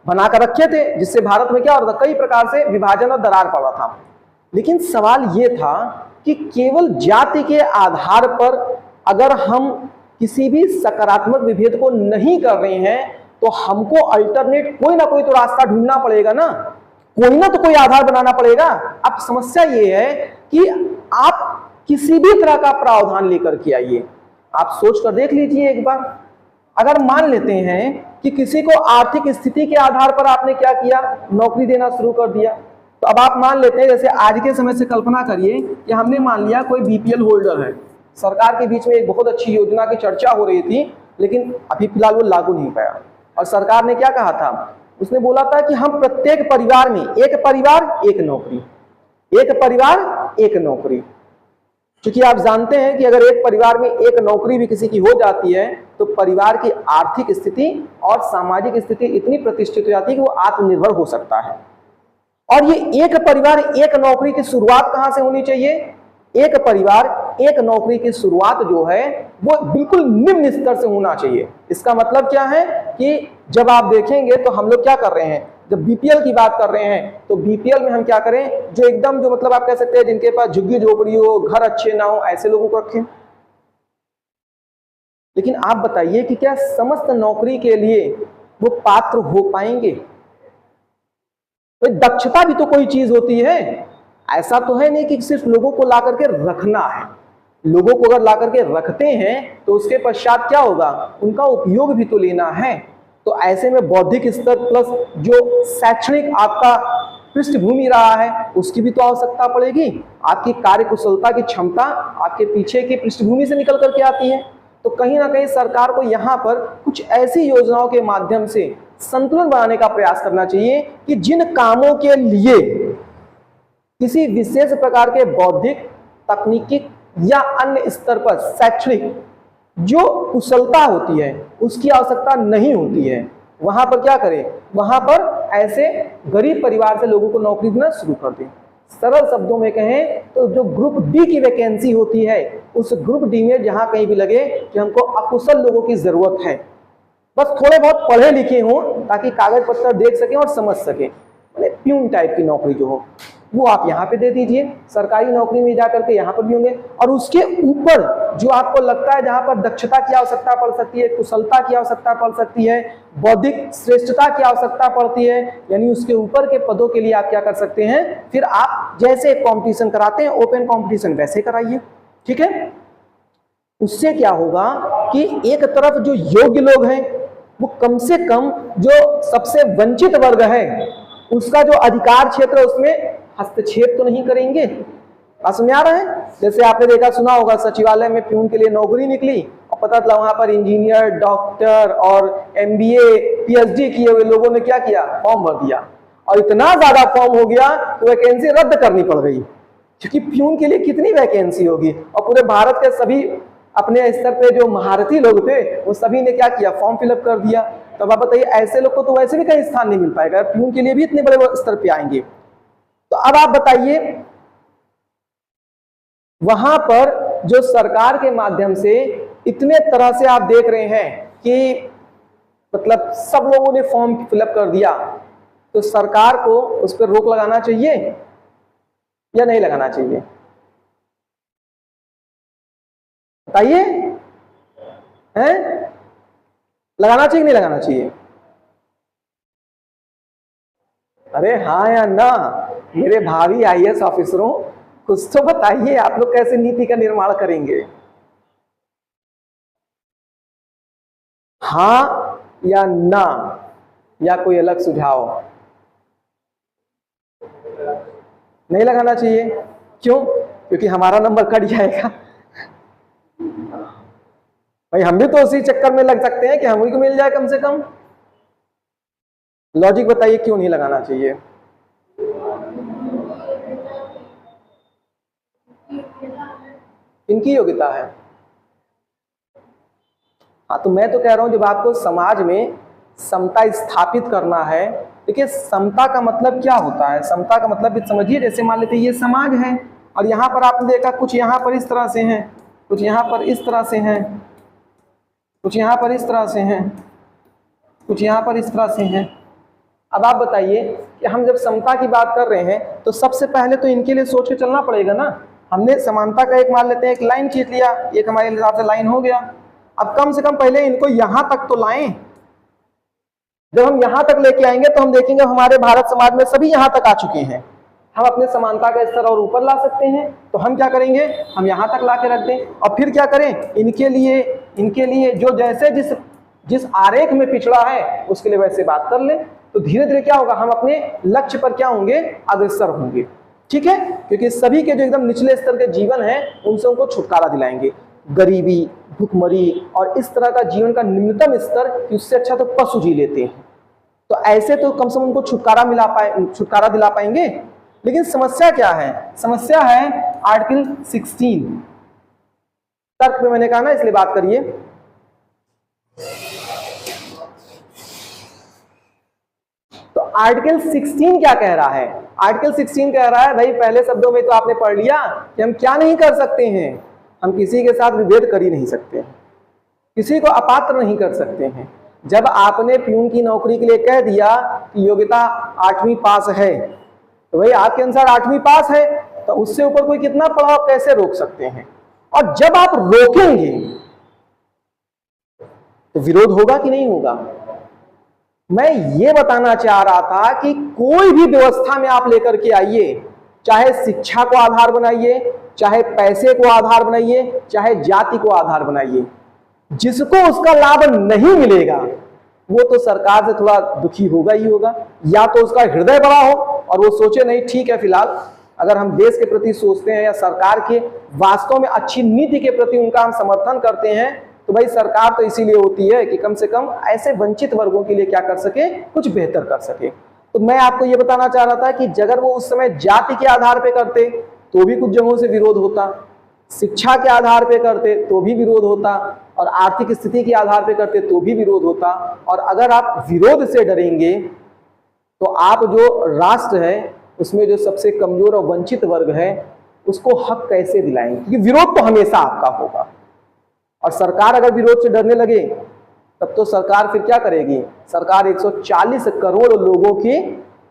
बनाकर रखे थे, जिससे भारत में क्या हो रहा था, कई प्रकार से विभाजन और दरार पड़ा था। लेकिन सवाल ये था कि केवल जाति के आधार पर अगर हम किसी भी सकारात्मक विभेद को नहीं कर रहे हैं तो हमको अल्टरनेट कोई ना कोई तो रास्ता ढूंढना पड़ेगा ना, कोई ना तो कोई आधार बनाना पड़ेगा। अब समस्या ये है कि आप किसी भी तरह का प्रावधान लेकर के आइए, आप सोच कर देख लीजिए एक बार। अगर मान लेते हैं कि किसी को आर्थिक स्थिति के आधार पर आपने क्या किया, नौकरी देना शुरू कर दिया, तो अब आप मान लेते हैं, जैसे आज के समय से कल्पना करिए कि हमने मान लिया कोई बीपीएल होल्डर है, सरकार के बीच में एक बहुत अच्छी योजना की चर्चा हो रही थी, लेकिन अभी फिलहाल वो लागू नहीं पाया। और सरकार ने क्या कहा था, उसने बोला था कि हम प्रत्येक परिवार में एक परिवार एक नौकरी, एक परिवार एक नौकरी। क्योंकि आप जानते हैं कि अगर एक परिवार में एक नौकरी भी किसी की हो जाती है तो परिवार की आर्थिक स्थिति और सामाजिक स्थिति इतनी प्रतिष्ठित हो जाती है कि वो आत्मनिर्भर हो सकता है। और ये एक परिवार एक नौकरी की शुरुआत कहां से होनी चाहिए, एक परिवार एक नौकरी की शुरुआत जो है वो बिल्कुल निम्न स्तर से होना चाहिए। इसका मतलब क्या है कि जब आप देखेंगे तो हम लोग क्या कर रहे हैं, जब बीपीएल की बात कर रहे हैं तो बीपीएल में हम क्या करें, जो एकदम जो मतलब आप कह सकते हैं जिनके पास झुग्गी झोपड़ी हो, घर अच्छे ना हो, ऐसे लोगों को रखें। लेकिन आप बताइए कि क्या समस्त नौकरी के लिए वो पात्र हो पाएंगे? तो दक्षता भी तो कोई चीज होती है, ऐसा तो है नहीं कि सिर्फ लोगों को ला करके रखना है। लोगों को अगर ला करके रखते हैं तो उसके पश्चात क्या होगा, उनका उपयोग भी तो लेना है। तो ऐसे में बौद्धिक स्तर प्लस जो शैक्षणिक आपका पृष्ठभूमि रहा है उसकी भी तो आवश्यकता पड़ेगी। आपकी कार्य कुशलता की क्षमता आपके पीछे की पृष्ठभूमि से निकल करके आती है। तो कहीं ना कहीं सरकार को यहाँ पर कुछ ऐसी योजनाओं के माध्यम से संतुलन बनाने का प्रयास करना चाहिए कि जिन कामों के लिए किसी विशेष प्रकार के बौद्धिक, तकनीकी या अन्य स्तर पर शैक्षणिक जो कुशलता होती है उसकी आवश्यकता नहीं होती है, वहां पर क्या करें, वहां पर ऐसे गरीब परिवार से लोगों को नौकरी देना शुरू कर दें। सरल शब्दों में कहें तो जो ग्रुप डी की वैकेंसी होती है उस ग्रुप डी में जहां कहीं भी लगे कि हमको अकुशल लोगों की जरूरत है, बस थोड़े बहुत पढ़े लिखे हों ताकि कागज पत्तर देख सकें और समझ सकें, प्यून टाइप की नौकरी जो हो, वो आप यहाँ पे दे दीजिए, सरकारी नौकरी में जाकर के यहाँ पर भी होंगे। और उसके ऊपर जो आपको लगता है जहाँ पर दक्षता की आवश्यकता पड़ सकती है, कुशलता की आवश्यकता पड़ सकती है, बौद्धिक श्रेष्ठता की आवश्यकता पड़ती है, यानी उसके ऊपर के पदों के लिए आप क्या कर सकते हैं, फिर आप जैसे कंपटीशन कराते हैं ओपन कंपटीशन वैसे कराइए, ठीक है। उससे क्या होगा कि एक तरफ जो योग्य लोग हैं वो कम से कम जो सबसे वंचित वर्ग है उसका जो अधिकार क्षेत्र है उसमें हस्तक्षेप तो नहीं करेंगे। बात समझ आ रहा है? जैसे आपने देखा सुना होगा सचिवालय में प्यून के लिए नौकरी निकली और पता चला वहां पर इंजीनियर, डॉक्टर और MBA, PhD किए हुए लोगों ने क्या किया, फॉर्म भर दिया और इतना ज्यादा फॉर्म हो गया तो वैकेंसी रद्द करनी पड़ गई, क्योंकि प्यून के लिए कितनी वैकेंसी होगी और पूरे भारत के सभी अपने स्तर पे जो महारथी लोग थे वो सभी ने क्या किया, फॉर्म फिलअप कर दिया। तो अब आप बताइए ऐसे लोग को तो वैसे भी कहीं स्थान नहीं मिल पाएगा, प्यून के लिए भी इतने बड़े स्तर पे आएंगे। तो अब आप बताइए वहां पर जो सरकार के माध्यम से इतने तरह से आप देख रहे हैं कि मतलब सब लोगों ने फॉर्म फिलअप कर दिया, तो सरकार को उस पर रोक लगाना चाहिए या नहीं लगाना चाहिए, बताइए? हैं? लगाना चाहिए नहीं लगाना चाहिए? अरे हाँ या ना मेरे भावी IAS ऑफिसरों, कुछ तो बताइए, आप लोग कैसे नीति का निर्माण करेंगे? हाँ या ना, या कोई अलग सुझाव? नहीं लगाना चाहिए, क्यों? क्योंकि हमारा नंबर कट जाएगा। भाई हम भी तो उसी चक्कर में लग सकते हैं कि हम ही को मिल जाए कम से कम। लॉजिक बताइए क्यों नहीं लगाना चाहिए? इनकी योग्यता है। हाँ तो मैं तो कह रहा हूं जब आपको समाज में समता स्थापित करना है, देखिए समता का मतलब क्या होता है, समता का मतलब भी समझिए। जैसे मान लेते ये समाज है और यहाँ पर आपने देखा कुछ यहाँ पर इस तरह से हैं, कुछ यहाँ पर इस तरह से हैं, कुछ यहाँ पर इस तरह से हैं, कुछ यहाँ पर इस तरह से हैं। अब आप बताइए कि हम जब समता की बात कर रहे हैं तो सबसे पहले तो इनके लिए सोच के चलना पड़ेगा ना। हमने समानता का एक मान लेते हैं, एक लाइन खींच लिया, एक हमारे हिसाब से लाइन हो गया। अब कम से कम पहले इनको यहां तक तो लाएं। जब हम यहां तक लेके आएंगे तो हम देखेंगे हमारे भारत समाज में सभी यहां तक आ चुके हैं, हम अपने समानता का स्तर और ऊपर ला सकते हैं। तो हम क्या करेंगे, हम यहां तक ला के रख दें और फिर क्या करें, इनके लिए जो जैसे जिस आरेख में पिछड़ा है उसके लिए वैसे बात कर लें। तो धीरे धीरे क्या होगा, हम अपने लक्ष्य पर क्या होंगे, अग्रसर होंगे, ठीक है। क्योंकि सभी के जो एकदम निचले स्तर के जीवन है उनसे उनको छुटकारा दिलाएंगे। गरीबी, भुखमरी और इस तरह का जीवन का निम्नतम स्तर, उससे अच्छा तो पशु जी लेते हैं। तो ऐसे तो कम से कम उनको छुटकारा दिला पाएंगे। लेकिन समस्या क्या है, समस्या है आर्टिकल 16। तर्क में मैंने कहा ना, इसलिए बात करिए। तो आर्टिकल 16 क्या कह रहा है? आर्टिकल 16 कह रहा है, भाई पहले शब्दों में तो आपने पढ़ लिया कि हम क्या नहीं कर सकते हैं, हम किसी के साथ विभेद कर ही नहीं सकते, किसी को अपात्र नहीं कर सकते हैं। जब आपने प्यून की नौकरी के लिए कह दिया कि योग्यता 8वीं पास है, तो भाई आपके अनुसार 8वीं पास है, तो उससे ऊपर कोई कितना पढ़ा आप कैसे रोक सकते हैं? और जब आप रोकेंगे तो विरोध होगा कि नहीं होगा? मैं ये बताना चाह रहा था कि कोई भी व्यवस्था में आप लेकर के आइए, चाहे शिक्षा को आधार बनाइए, चाहे पैसे को आधार बनाइए, चाहे जाति को आधार बनाइए, जिसको उसका लाभ नहीं मिलेगा वो तो सरकार से थोड़ा दुखी होगा ही होगा। या तो उसका हृदय बड़ा हो और वो सोचे नहीं ठीक है, फिलहाल अगर हम देश के प्रति सोचते हैं या सरकार के वास्तव में अच्छी नीति के प्रति उनका हम समर्थन करते हैं, तो भाई सरकार तो इसीलिए होती है कि कम से कम ऐसे वंचित वर्गों के लिए क्या कर सके, कुछ बेहतर कर सके। तो मैं आपको ये बताना चाह रहा था कि अगर वो उस समय जाति के आधार पे करते तो भी कुछ जगहों से विरोध होता, शिक्षा के आधार पे करते तो भी विरोध होता, और आर्थिक स्थिति के आधार पे करते तो भी विरोध होता। और अगर आप विरोध से डरेंगे तो आप जो राष्ट्र है उसमें जो सबसे कमजोर और वंचित वर्ग है उसको हक कैसे दिलाएंगे? क्योंकि विरोध तो हमेशा आपका होगा। और सरकार अगर विरोध से डरने लगे तब तो सरकार फिर क्या करेगी? सरकार 140 करोड़ लोगों के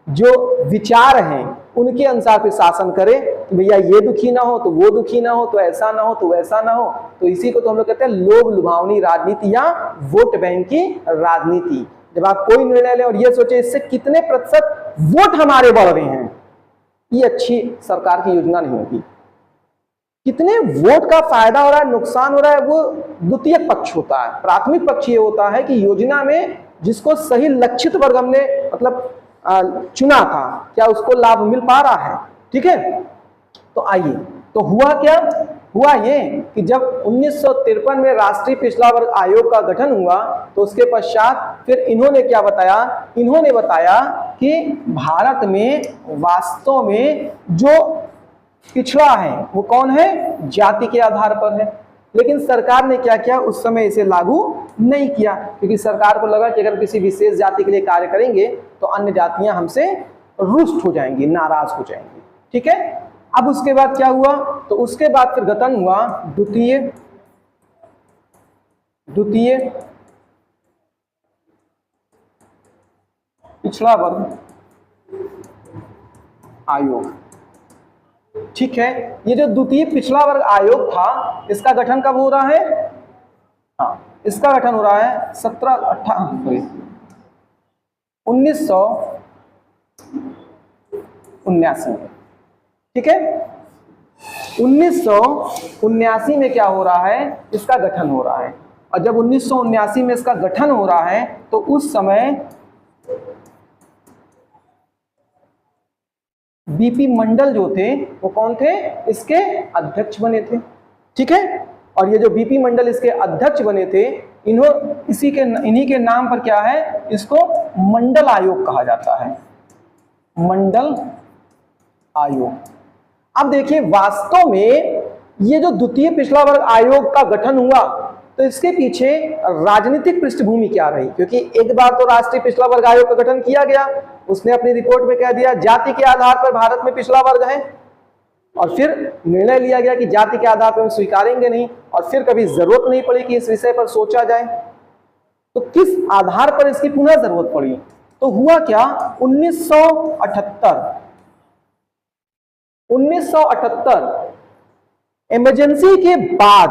जो विचार हैं उनके अनुसार फिर शासन करे कि भैया ये दुखी ना हो तो वो दुखी ना हो, तो ऐसा ना हो तो वैसा ना हो। तो इसी को तो हम लोग कहते हैं लोभ लुभावनी राजनीति या वोट बैंक की राजनीति। जब आप कोई निर्णय लें और ये सोचे इससे कितने प्रतिशत वोट हमारे बढ़ रहे हैं, ये अच्छी सरकार की योजना नहीं होगी। कितने वोट का फायदा हो रहा है, नुकसान हो रहा है, वो द्वितीय पक्ष होता है। प्राथमिक पक्ष ये होता है कि योजना में जिसको सही लक्षित वर्ग हमने मतलब चुना था, क्या उसको लाभ मिल पा रहा है। ठीक है, तो आइए, तो हुआ क्या, हुआ ये कि जब 1953 में राष्ट्रीय पिछड़ा वर्ग आयोग का गठन हुआ तो उसके पश्चात फिर इन्होंने क्या बताया, इन्होंने बताया कि भारत में वास्तव में जो पिछड़ा है वो कौन है, जाति के आधार पर है। लेकिन सरकार ने क्या किया, उस समय इसे लागू नहीं किया, क्योंकि सरकार को लगा कि अगर किसी विशेष जाति के लिए कार्य करेंगे तो अन्य जातियां हमसे रुष्ट हो जाएंगी, नाराज हो जाएंगी। ठीक है, अब उसके बाद क्या हुआ, तो उसके बाद फिर गठन हुआ द्वितीय पिछड़ा वर्ग आयोग। ठीक है, ये जो द्वितीय पिछड़ा वर्ग आयोग था इसका गठन कब हो रहा है, हाँ इसका गठन हो रहा है 1979 में। ठीक है, 1979 में क्या हो रहा है, इसका गठन हो रहा है। और जब 1979 में इसका गठन हो रहा है तो उस समय बीपी मंडल जो थे वो कौन थे, इसके अध्यक्ष बने थे। ठीक है, और ये जो बीपी मंडल इसके अध्यक्ष बने थे, इन्हीं के नाम पर क्या है, इसको मंडल आयोग कहा जाता है, मंडल आयोग। अब देखिए वास्तव में ये जो द्वितीय पिछड़ा वर्ग आयोग का गठन हुआ तो इसके पीछे राजनीतिक पृष्ठभूमि क्या रही, क्योंकि एक बार तो राष्ट्रीय पिछड़ा वर्ग आयोग का गठन किया गया, उसने अपनी रिपोर्ट में कह दिया जाति के आधार पर भारत में पिछड़ा वर्ग है, और फिर निर्णय लिया गया कि जाति के आधार पर हम स्वीकारेंगे नहीं, और फिर कभी जरूरत नहीं पड़ी कि इस विषय पर सोचा जाए। तो किस आधार पर इसकी पुनः जरूरत पड़ी, तो हुआ क्या, 1978 इमरजेंसी के बाद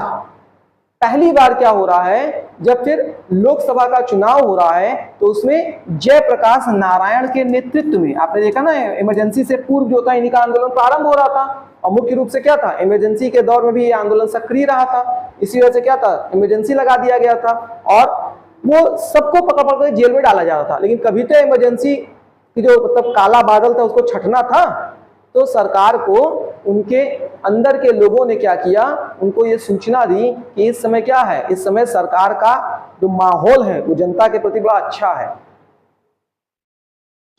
पहली बार क्या हो रहा है, जब फिर लोकसभा का चुनाव हो रहा है तो उसमें जयप्रकाश नारायण के नेतृत्व में, आपने देखा ना इमरजेंसी से पूर्व जो था इन्हीं का आंदोलन प्रारंभ हो रहा था, और मुख्य रूप से क्या था, इमरजेंसी के दौर में भी ये आंदोलन सक्रिय रहा था, इसी वजह से क्या था, इमरजेंसी लगा दिया गया था और वो सबको पकड़ पकड़ जेल में डाला जा रहा था। लेकिन कभी तो इमरजेंसी की जो मतलब काला बादल था उसको छटना था, तो सरकार को उनके अंदर के लोगों ने क्या किया, उनको ये सूचना दी कि इस समय क्या है, इस समय सरकार का जो माहौल है वो जनता के प्रति बड़ा अच्छा है,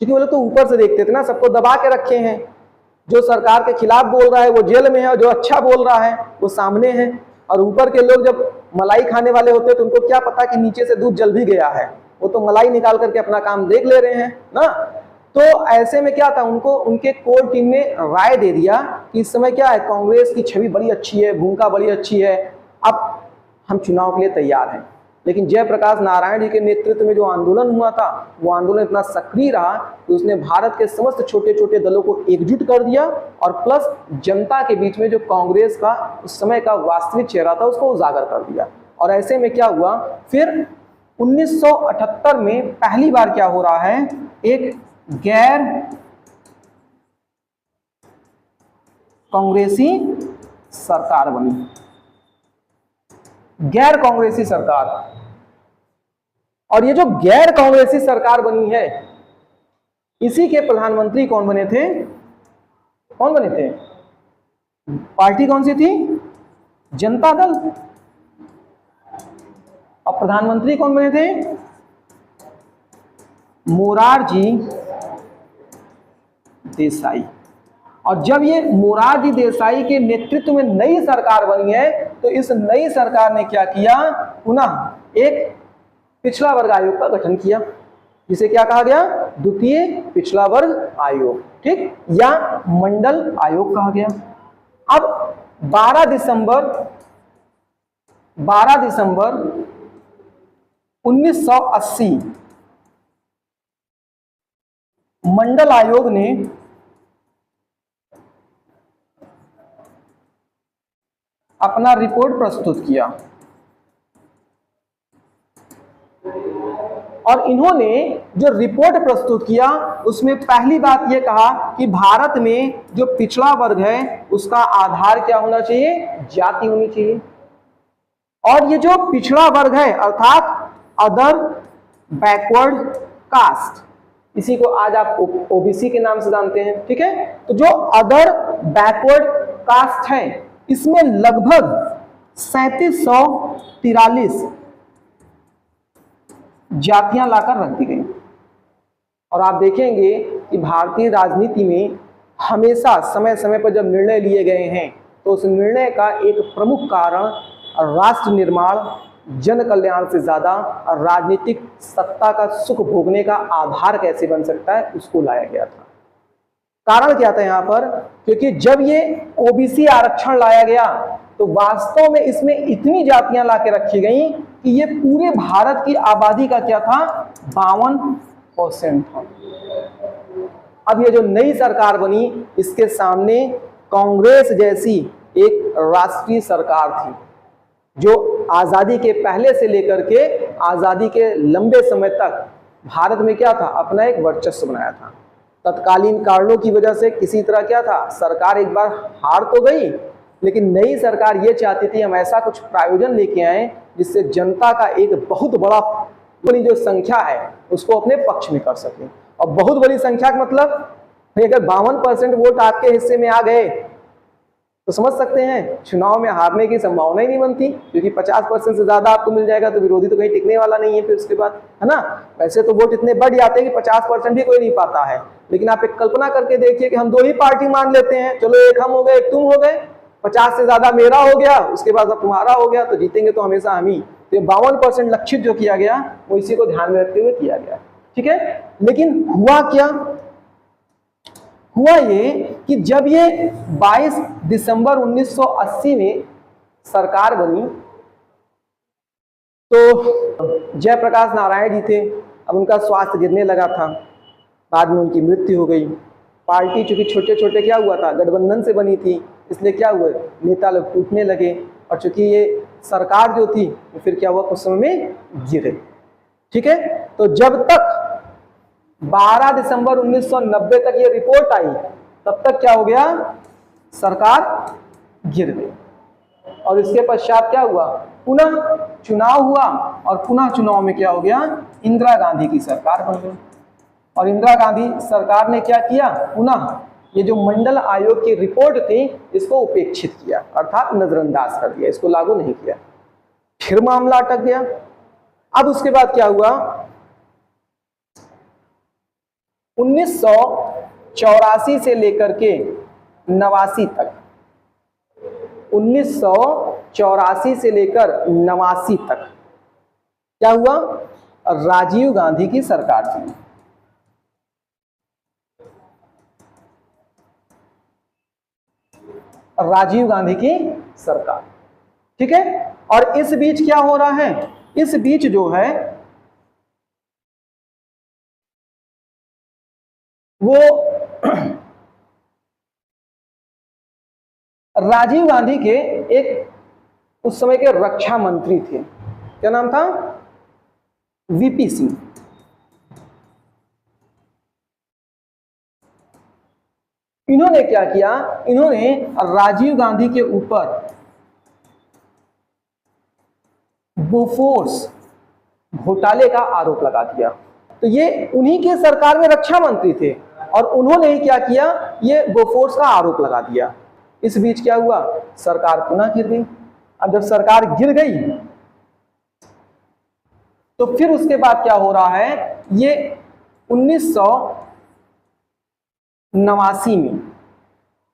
क्योंकि वो लोग तो ऊपर से देखते थे ना, सबको दबा के रखे हैं, जो सरकार के खिलाफ बोल रहा है वो जेल में है और जो अच्छा बोल रहा है वो सामने है। और ऊपर के लोग जब मलाई खाने वाले होते हैं तो उनको क्या पता कि नीचे से दूध जल भी गया है, वो तो मलाई निकाल करके अपना काम देख ले रहे हैं ना। तो ऐसे में क्या था, उनको उनके कोर टीम ने राय दे दिया कि इस समय क्या है, कांग्रेस की छवि बड़ी अच्छी है, भूमिका बड़ी अच्छी है, अब हम चुनाव के लिए तैयार हैं। लेकिन जयप्रकाश नारायण जी के नेतृत्व में जो आंदोलन हुआ था वो आंदोलन इतना सक्रिय रहा कि उसने भारत के समस्त छोटे छोटे दलों को एकजुट कर दिया और प्लस जनता के बीच में जो कांग्रेस का उस समय का वास्तविक चेहरा था उसको उजागर कर दिया। और ऐसे में क्या हुआ, फिर 1978 में पहली बार क्या हो रहा है, एक गैर कांग्रेसी सरकार बनी, गैर कांग्रेसी सरकार। और ये जो गैर कांग्रेसी सरकार बनी है इसी के प्रधानमंत्री कौन बने थे, कौन बने थे, पार्टी कौन सी थी, जनता दल। और प्रधानमंत्री कौन बने थे, मोरारजी देसाई। और जब ये मोरारजी देसाई के नेतृत्व में नई सरकार बनी है तो इस नई सरकार ने क्या किया, पुनः एक पिछड़ा वर्ग आयोग का गठन किया, जिसे क्या कहा गया, द्वितीय पिछड़ा वर्ग आयोग, ठीक, या मंडल आयोग कहा गया। अब 12 दिसंबर 1980 मंडल आयोग ने अपना रिपोर्ट प्रस्तुत किया और इन्होंने जो रिपोर्ट प्रस्तुत किया उसमें पहली बात यह कहा कि भारत में जो पिछड़ा वर्ग है उसका आधार क्या होना चाहिए, जाति होनी चाहिए। और ये जो पिछड़ा वर्ग है अर्थात अदर बैकवर्ड कास्ट, इसी को आज आप ओबीसी के नाम से जानते हैं, ठीक है। तो जो अदर बैकवर्ड कास्ट है इसमें लगभग 3743 जातियां लाकर रख दी गई। और आप देखेंगे कि भारतीय राजनीति में हमेशा समय समय पर जब निर्णय लिए गए हैं तो उस निर्णय का एक प्रमुख कारण राष्ट्र निर्माण, जन कल्याण से ज्यादा राजनीतिक सत्ता का सुख भोगने का आधार कैसे बन सकता है उसको लाया गया था। कारण क्या था यहाँ पर, क्योंकि जब ये ओबीसी आरक्षण लाया गया तो वास्तव में इसमें इतनी जातियां लाके रखी गई कि ये पूरे भारत की आबादी का क्या था, 52% था। अब ये जो नई सरकार बनी इसके सामने कांग्रेस जैसी एक राष्ट्रीय सरकार थी जो आजादी के पहले से लेकर के आजादी के लंबे समय तक भारत में क्या था, अपना एक वर्चस्व बनाया था। तत्कालीन कारणों की वजह से किसी तरह क्या था, सरकार एक बार हार तो गई, लेकिन नई सरकार ये चाहती थी हम ऐसा कुछ प्रायोजन लेके आए जिससे जनता का एक बहुत बड़ा बड़ी जो संख्या है उसको अपने पक्ष में कर सके। और बहुत बड़ी संख्या का मतलब अगर 52% वोट आपके हिस्से में आ गए तो समझ सकते हैं चुनाव में हारने की संभावना ही नहीं बनती, क्योंकि 50% से ज्यादा आपको मिल जाएगा तो विरोधी तो कहीं टिकने वाला नहीं है फिर उसके बाद, है ना। वैसे तो वोट इतने बढ़ जाते हैं कि 50% भी कोई नहीं पाता है, लेकिन आप एक कल्पना करके देखिए कि हम 2 ही पार्टी मान लेते हैं, चलो एक हम हो गए एक तुम हो गए, 50 से ज्यादा मेरा हो गया, उसके बाद अब तुम्हारा हो गया, तो जीतेंगे तो हमेशा हम ही। तो 52% लक्षित जो किया गया वो इसी को ध्यान में रखते हुए किया गया, ठीक है। लेकिन हुआ क्या, हुआ ये कि जब ये 22 दिसंबर 1980 में सरकार बनी तो जयप्रकाश नारायण जी थे, अब उनका स्वास्थ्य गिरने लगा था, बाद में उनकी मृत्यु हो गई। पार्टी चूंकि छोटे छोटे क्या हुआ था, गठबंधन से बनी थी, इसलिए क्या हुआ, नेता लोग टूटने लगे और चूंकि ये सरकार जो थी तो फिर क्या हुआ, कुछ समय में गिरे, ठीक है। तो जब तक 12 दिसंबर 1990 तक ये रिपोर्ट आई तब तक क्या हो गया, सरकार गिर गई। और इसके पश्चात क्या हुआ, पुनः चुनाव हुआ और पुनः चुनाव में क्या हो गया, इंदिरा गांधी की सरकार बन गई। और इंदिरा गांधी सरकार ने क्या किया, पुनः ये जो मंडल आयोग की रिपोर्ट थी इसको उपेक्षित किया, अर्थात नजरअंदाज कर दिया, इसको लागू नहीं किया। फिर मामला अटक गया। अब उसके बाद क्या हुआ, 1984 से लेकर के 89 तक, 1984 से लेकर 89 तक क्या हुआ, राजीव गांधी की सरकार थी। राजीव गांधी की सरकार, ठीक है। और इस बीच क्या हो रहा है, इस बीच जो है वो राजीव गांधी के एक उस समय के रक्षा मंत्री थे, क्या नाम था, वीपी सिंह। इन्होंने क्या किया, इन्होंने राजीव गांधी के ऊपर बोफोर्स घोटाले का आरोप लगा दिया। तो ये उन्हीं के सरकार में रक्षा मंत्री थे और उन्होंने ही क्या किया, ये बोफोर्स का आरोप लगा दिया। इस बीच क्या हुआ, सरकार पुनः गिर गई। अब जब सरकार गिर गई तो फिर उसके बाद क्या हो रहा है, ये 1989 में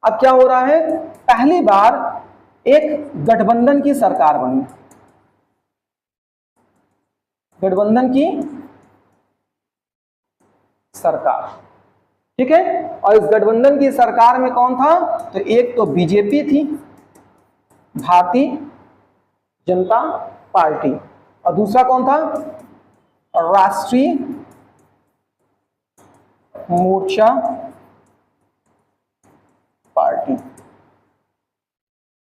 अब क्या हो रहा है, पहली बार एक गठबंधन की सरकार बनी, गठबंधन की सरकार, ठीक है। और इस गठबंधन की सरकार में कौन था, तो एक तो बीजेपी थी, भारतीय जनता पार्टी, और दूसरा कौन था, राष्ट्रीय मोर्चा पार्टी।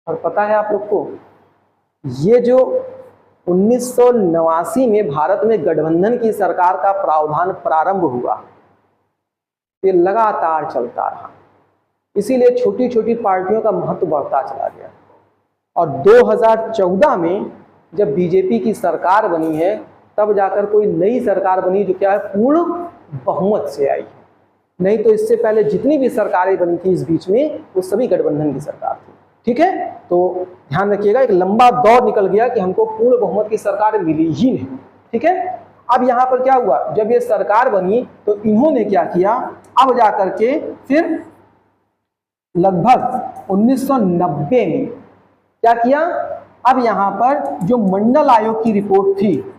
और पता है आप लोग को, ये जो 1989 में भारत में गठबंधन की सरकार का प्रावधान प्रारंभ हुआ, ये लगातार चलता रहा, इसीलिए छोटी छोटी पार्टियों का महत्व बढ़ता चला गया। और 2014 में जब बीजेपी की सरकार बनी है, तब जाकर कोई नई सरकार बनी जो क्या है, पूर्ण बहुमत से आई है। नहीं तो इससे पहले जितनी भी सरकारें बनी थी इस बीच में, वो सभी गठबंधन की सरकार थी। ठीक है, तो ध्यान रखिएगा, एक लंबा दौर निकल गया कि हमको पूर्ण बहुमत की सरकार मिली ही नहीं। ठीक है, अब यहाँ पर क्या हुआ, जब ये सरकार बनी तो इन्होंने क्या किया, अब जाकर के फिर लगभग 1990 में क्या किया, अब यहां पर जो मंडल आयोग की रिपोर्ट थी,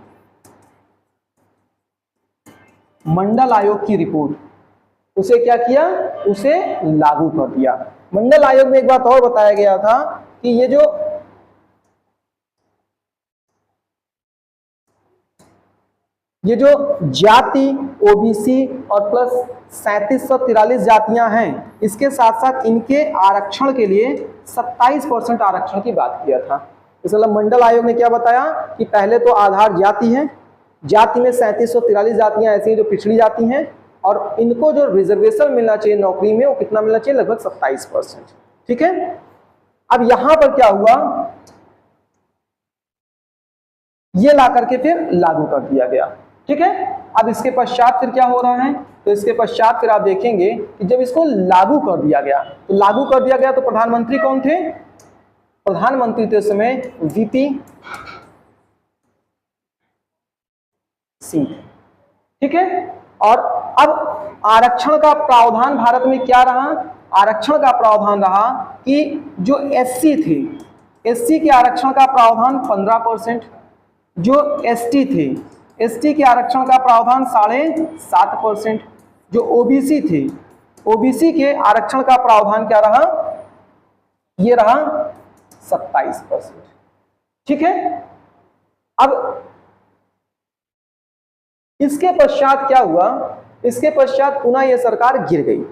मंडल आयोग की रिपोर्ट, उसे क्या किया, उसे लागू कर दिया। मंडल आयोग में एक बात और बताया गया था कि ये जो जाति ओबीसी और प्लस 3743 जातियां हैं, इसके साथ साथ इनके आरक्षण के लिए 27% आरक्षण की बात किया था। इसलिए मंडल आयोग ने क्या बताया कि पहले तो आधार जाति है, जाति में 3743 जातियां ऐसी हैं जो पिछड़ी जाती हैं, और इनको जो रिजर्वेशन मिलना चाहिए नौकरी में, वो कितना मिलना चाहिए, लगभग 27%। ठीक है, अब यहां पर क्या हुआ, ये ला करके फिर लागू कर दिया गया। ठीक है, अब इसके पश्चात फिर क्या हो रहा है, तो इसके पश्चात फिर आप देखेंगे कि जब इसको लागू कर दिया गया, तो लागू कर दिया गया तो प्रधानमंत्री कौन थे, प्रधानमंत्री थे उस समय वीपी सिंह। ठीक है, और अब आरक्षण का प्रावधान भारत में क्या रहा, आरक्षण का प्रावधान रहा कि जो एससी थे, एससी के आरक्षण का प्रावधान 15%, जो एसटी थे, एसटी के आरक्षण का प्रावधान 7.5%, जो ओबीसी थे, ओबीसी के आरक्षण का प्रावधान क्या रहा, ये रहा 27%। ठीक है, अब इसके पश्चात क्या हुआ, इसके पश्चात पुनः यह सरकार गिर गई,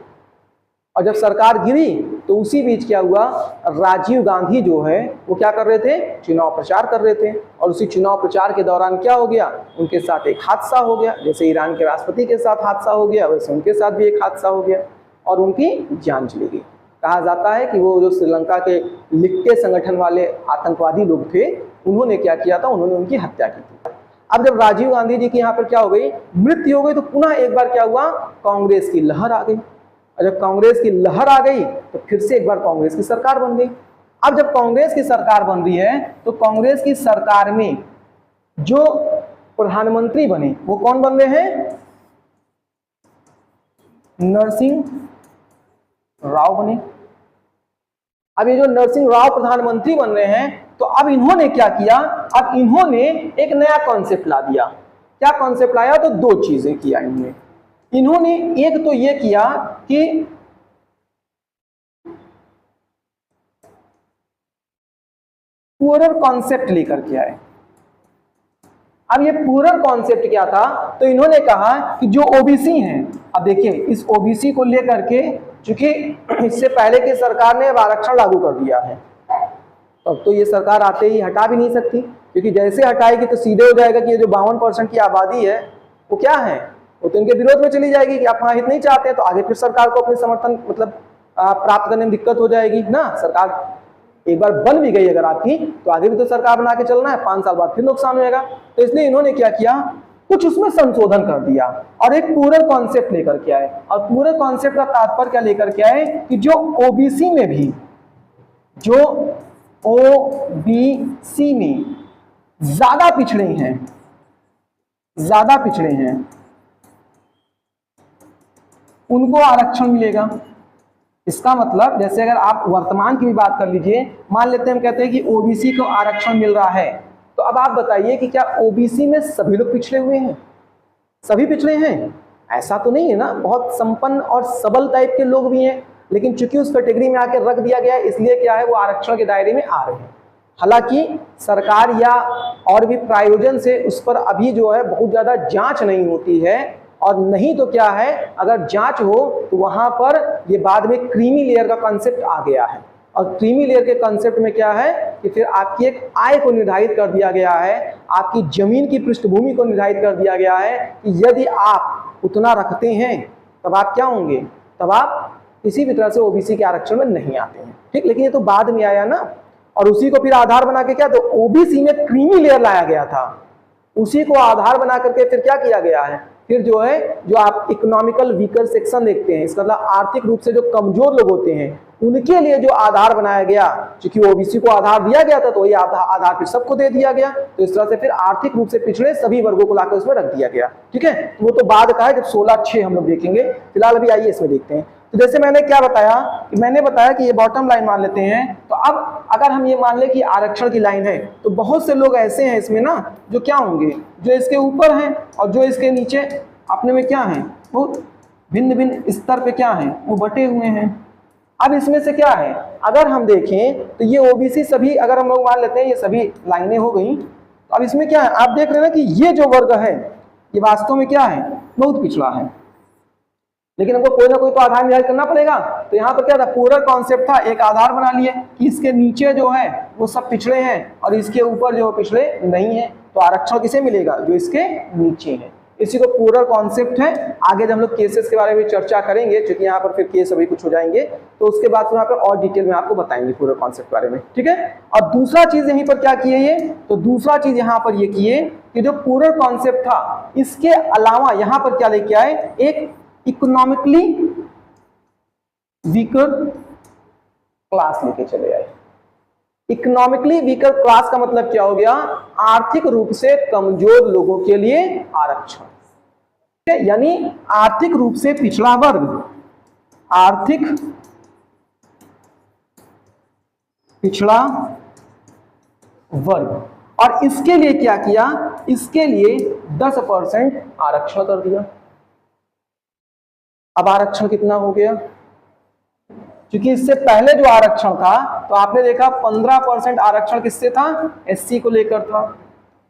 और जब सरकार गिरी तो उसी बीच क्या हुआ, राजीव गांधी जो है वो क्या कर रहे थे, चुनाव प्रचार कर रहे थे, और उसी चुनाव प्रचार के दौरान क्या हो गया, उनके साथ एक हादसा हो गया। जैसे ईरान के राष्ट्रपति के साथ हादसा हो गया, वैसे उनके साथ भी एक हादसा हो गया और उनकी जान चली गई। कहा जाता है कि वो जो श्रीलंका के लिक्टे संगठन वाले आतंकवादी लोग थे, उन्होंने क्या किया था, उन्होंने उनकी हत्या की थी। अब जब राजीव गांधी जी की यहाँ पर क्या हो गई, मृत्यु हो गई, तो पुनः एक बार क्या हुआ, कांग्रेस की लहर आ गई, और जब कांग्रेस की लहर आ गई तो फिर से एक बार कांग्रेस की सरकार बन गई। अब जब कांग्रेस की सरकार बन रही है तो कांग्रेस की सरकार में जो प्रधानमंत्री बने वो कौन बन रहे हैं, नरसिंह राव बने। अब ये जो नरसिंह राव प्रधानमंत्री बन रहे हैं, तो अब इन्होंने क्या किया, अब इन्होंने एक नया कॉन्सेप्ट ला दिया। क्या कॉन्सेप्ट लाया, तो दो चीजें किया इन्होंने एक तो ये किया कि पुअरर कॉन्सेप्ट लेकर के आए। अब ये पुअरर कॉन्सेप्ट क्या था, तो इन्होंने कहा कि जो ओबीसी हैं, अब देखिए इस ओबीसी को लेकर के, चूंकि इससे पहले की सरकार ने अब आरक्षण लागू कर दिया है, तब तो ये सरकार आते ही हटा भी नहीं सकती, क्योंकि जैसे हटाएगी तो सीधे हो जाएगा कि ये जो 52% की आबादी है वो क्या है, वो तो इनके विरोध में चली जाएगी कि आप वहां हित नहीं चाहते हैं, तो आगे फिर सरकार को अपने समर्थन मतलब प्राप्त करने में दिक्कत हो जाएगी ना। सरकार एक बार बन भी गई अगर आपकी, तो आगे भी तो सरकार बना के चलना है, 5 साल बाद फिर नुकसान होगा। तो इसलिए इन्होंने क्या किया, कुछ उसमें संशोधन कर दिया और एक पूरा कॉन्सेप्ट लेकर के आए। और पूरे कॉन्सेप्ट का तात्पर्य क्या लेकर के आए कि जो ओबीसी में भी, जो ओबीसी में ज्यादा पिछड़े हैं उनको आरक्षण मिलेगा। इसका मतलब जैसे अगर आप वर्तमान की भी बात कर लीजिए, मान लेते हैं हम कहते हैं कि ओबीसी को आरक्षण मिल रहा है, तो अब आप बताइए कि क्या ओबीसी में सभी लोग पिछड़े हुए हैं, सभी पिछड़े हैं? ऐसा तो नहीं है ना, बहुत संपन्न और सबल टाइप के लोग भी हैं, लेकिन चूंकि उस कैटेगरी में आकर रख दिया गया है, इसलिए क्या है वो आरक्षण के दायरे में आ रहे हैं। हालांकि सरकार या और भी प्रायोजन से उस पर अभी जो है बहुत ज्यादा जांच नहीं होती है, और नहीं तो क्या है अगर जांच हो तो वहां पर ये बाद में क्रीमी लेयर का कॉन्सेप्ट आ गया है, और क्रीमी लेयर के कंसेप्ट में क्या है कि फिर आपकी एक आय को निर्धारित कर दिया गया है, आपकी जमीन की पृष्ठभूमि को निर्धारित कर दिया गया है कि यदि आप उतना रखते हैं तब आप क्या होंगे, तब आप किसी भी तरह से ओबीसी के आरक्षण में नहीं आते हैं। ठीक, लेकिन ये तो बाद में आया ना, और उसी को फिर आधार बना के क्या, तो ओबीसी में क्रीमी लेयर लाया गया था, उसी को आधार बना करके फिर क्या किया गया है, फिर जो है जो आप इकोनॉमिकल वीकर सेक्शन देखते हैं, इसका मतलब आर्थिक रूप से जो कमजोर लोग होते हैं उनके लिए जो आधार बनाया गया, क्योंकि ओबीसी को आधार दिया गया था तो वही आधार फिर सबको दे दिया गया, तो इस तरह से फिर आर्थिक रूप से पिछड़े सभी वर्गों को लाकर उसमें रख दिया गया। ठीक है, वो तो बाद का है, जब 16/6 हम लोग देखेंगे, फिलहाल अभी आइए इसमें देखते हैं। तो जैसे मैंने क्या बताया कि मैंने बताया कि ये बॉटम लाइन मान लेते हैं, तो अब अगर हम ये मान ले कि आरक्षण की लाइन है, तो बहुत से लोग ऐसे हैं इसमें ना जो क्या होंगे, जो इसके ऊपर हैं और जो इसके नीचे अपने में क्या हैं, वो भिन्न भिन्न स्तर पे क्या हैं, वो बटे हुए हैं। अब इसमें से क्या है, अगर हम देखें तो ये ओबीसी सभी, अगर हम लोग मान लेते हैं ये सभी लाइनें हो गई, तो अब इसमें क्या है, आप देख रहे हैं ना कि ये जो वर्ग है ये वास्तव में क्या है, बहुत पिछड़ा है, लेकिन हमको कोई ना कोई तो आधार निर्धारित करना पड़ेगा। तो यहाँ पर क्या था, पूरा कॉन्सेप्ट था, एक आधार बना लिए कि इसके नीचे जो है वो सब पिछड़े हैं और इसके ऊपर जो पिछड़े नहीं है, तो आरक्षण किसे मिलेगा, जो इसके नीचे है। इसी को पूरा कॉन्सेप्ट है। आगे जब हम लोग केसेस के बारे में चर्चा करेंगे, क्योंकि यहाँ पर फिर केस अभी कुछ हो जाएंगे, तो उसके बाद यहाँ पर और डिटेल में आपको बताएंगे पूरा कॉन्सेप्ट के बारे में। ठीक है, और दूसरा चीज यहीं पर क्या किए ये, तो दूसरा चीज यहाँ पर ये किए कि जो पूरा कॉन्सेप्ट था इसके अलावा यहाँ पर क्या लेके आए, एक इकोनॉमिकली वीकर क्लास लेके चले आए। इकोनॉमिकली वीकर क्लास का मतलब क्या हो गया, आर्थिक रूप से कमजोर लोगों के लिए आरक्षण, यानी आर्थिक रूप से पिछड़ा वर्ग, आर्थिक पिछड़ा वर्ग, और इसके लिए क्या किया, इसके लिए 10% आरक्षण कर दिया। अब आरक्षण कितना हो गया, क्योंकि इससे पहले जो आरक्षण था तो आपने देखा 15% आरक्षण किससे था, एससी को लेकर था,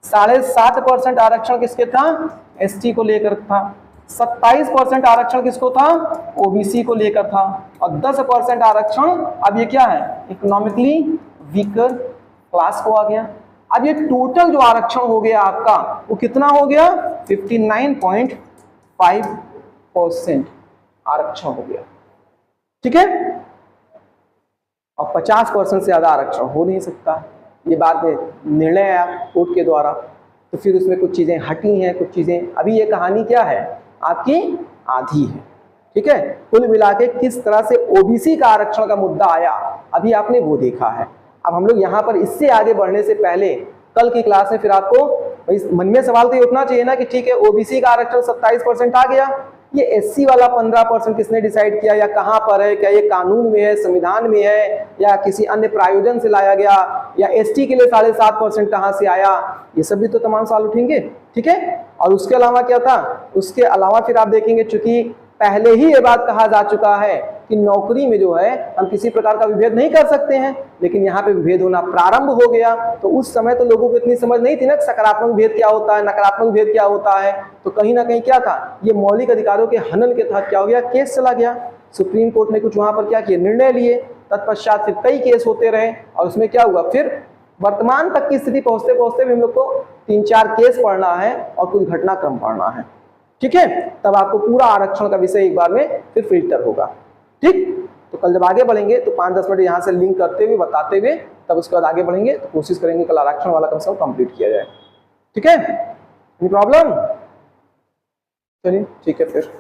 7.5% आरक्षण किसके था, एसटी को लेकर था, 27% आरक्षण किसको था, ओबीसी को लेकर था, और 10% आरक्षण अब ये क्या है, इकोनॉमिकली वीकर क्लास को आ गया। अब ये टोटल जो आरक्षण हो गया आपका वो कितना हो गया, 59.5% आरक्षण हो गया। ठीक है, और 50% से ज्यादा आरक्षण हो नहीं सकता, ये बाद में निर्णय आया कोर्ट के द्वारा, तो फिर उसमें कुछ चीजें हटी हैं, कुछ चीजें, अभी ये कहानी क्या है आपकी आधी है। ठीक है, कुल मिला के किस तरह से ओबीसी का आरक्षण का मुद्दा आया अभी आपने वो देखा है। अब हम लोग यहाँ पर इससे आगे बढ़ने से पहले कल की क्लास में फिर आपको मन में सवाल तो ये उठना चाहिए ना कि ठीक है ओबीसी का आरक्षण 27% आ गया, ये एससी वाला 15% किसने डिसाइड किया, या कहां पर है, क्या ये कानून में है, संविधान में है, या किसी अन्य प्रायोजन से लाया गया, या एसटी के लिए 7.5% कहां से आया, ये सब भी तो तमाम सवाल उठेंगे। ठीक है, और उसके अलावा क्या था, उसके अलावा फिर आप देखेंगे चूंकि पहले ही ये बात कहा जा चुका है कि नौकरी में जो है हम किसी प्रकार का विभेद नहीं कर सकते हैं, लेकिन यहाँ पे विभेद होना प्रारंभ हो गया। तो उस समय तो लोगों को इतनी समझ नहीं थी ना सकारात्मक विभेद क्या होता है, नकारात्मक विभेद क्या होता है, तो कहीं ना कहीं क्या था, ये मौलिक अधिकारों के हनन के तहत क्या हो गया, केस चला गया, सुप्रीम कोर्ट ने कुछ वहां पर क्या किया, निर्णय लिए, तत्पश्चात फिर कई केस होते रहे, और उसमें क्या हुआ, फिर वर्तमान तक की स्थिति पहुंचते पहुंचते भी हम लोग को 3-4 केस पढ़ना है और कुछ घटनाक्रम पढ़ना है। ठीक है, तब आपको पूरा आरक्षण का विषय एक बार में फिर फिल्टर होगा। ठीक, तो कल जब आगे बढ़ेंगे तो 5-10 मिनट यहाँ से लिंक करते हुए बताते हुए तब उसके बाद आगे बढ़ेंगे, तो कोशिश करेंगे कल आरक्षण वाला कम से कम कंप्लीट किया जाए। ठीक है, एनी प्रॉब्लम, चलिए ठीक है फिर।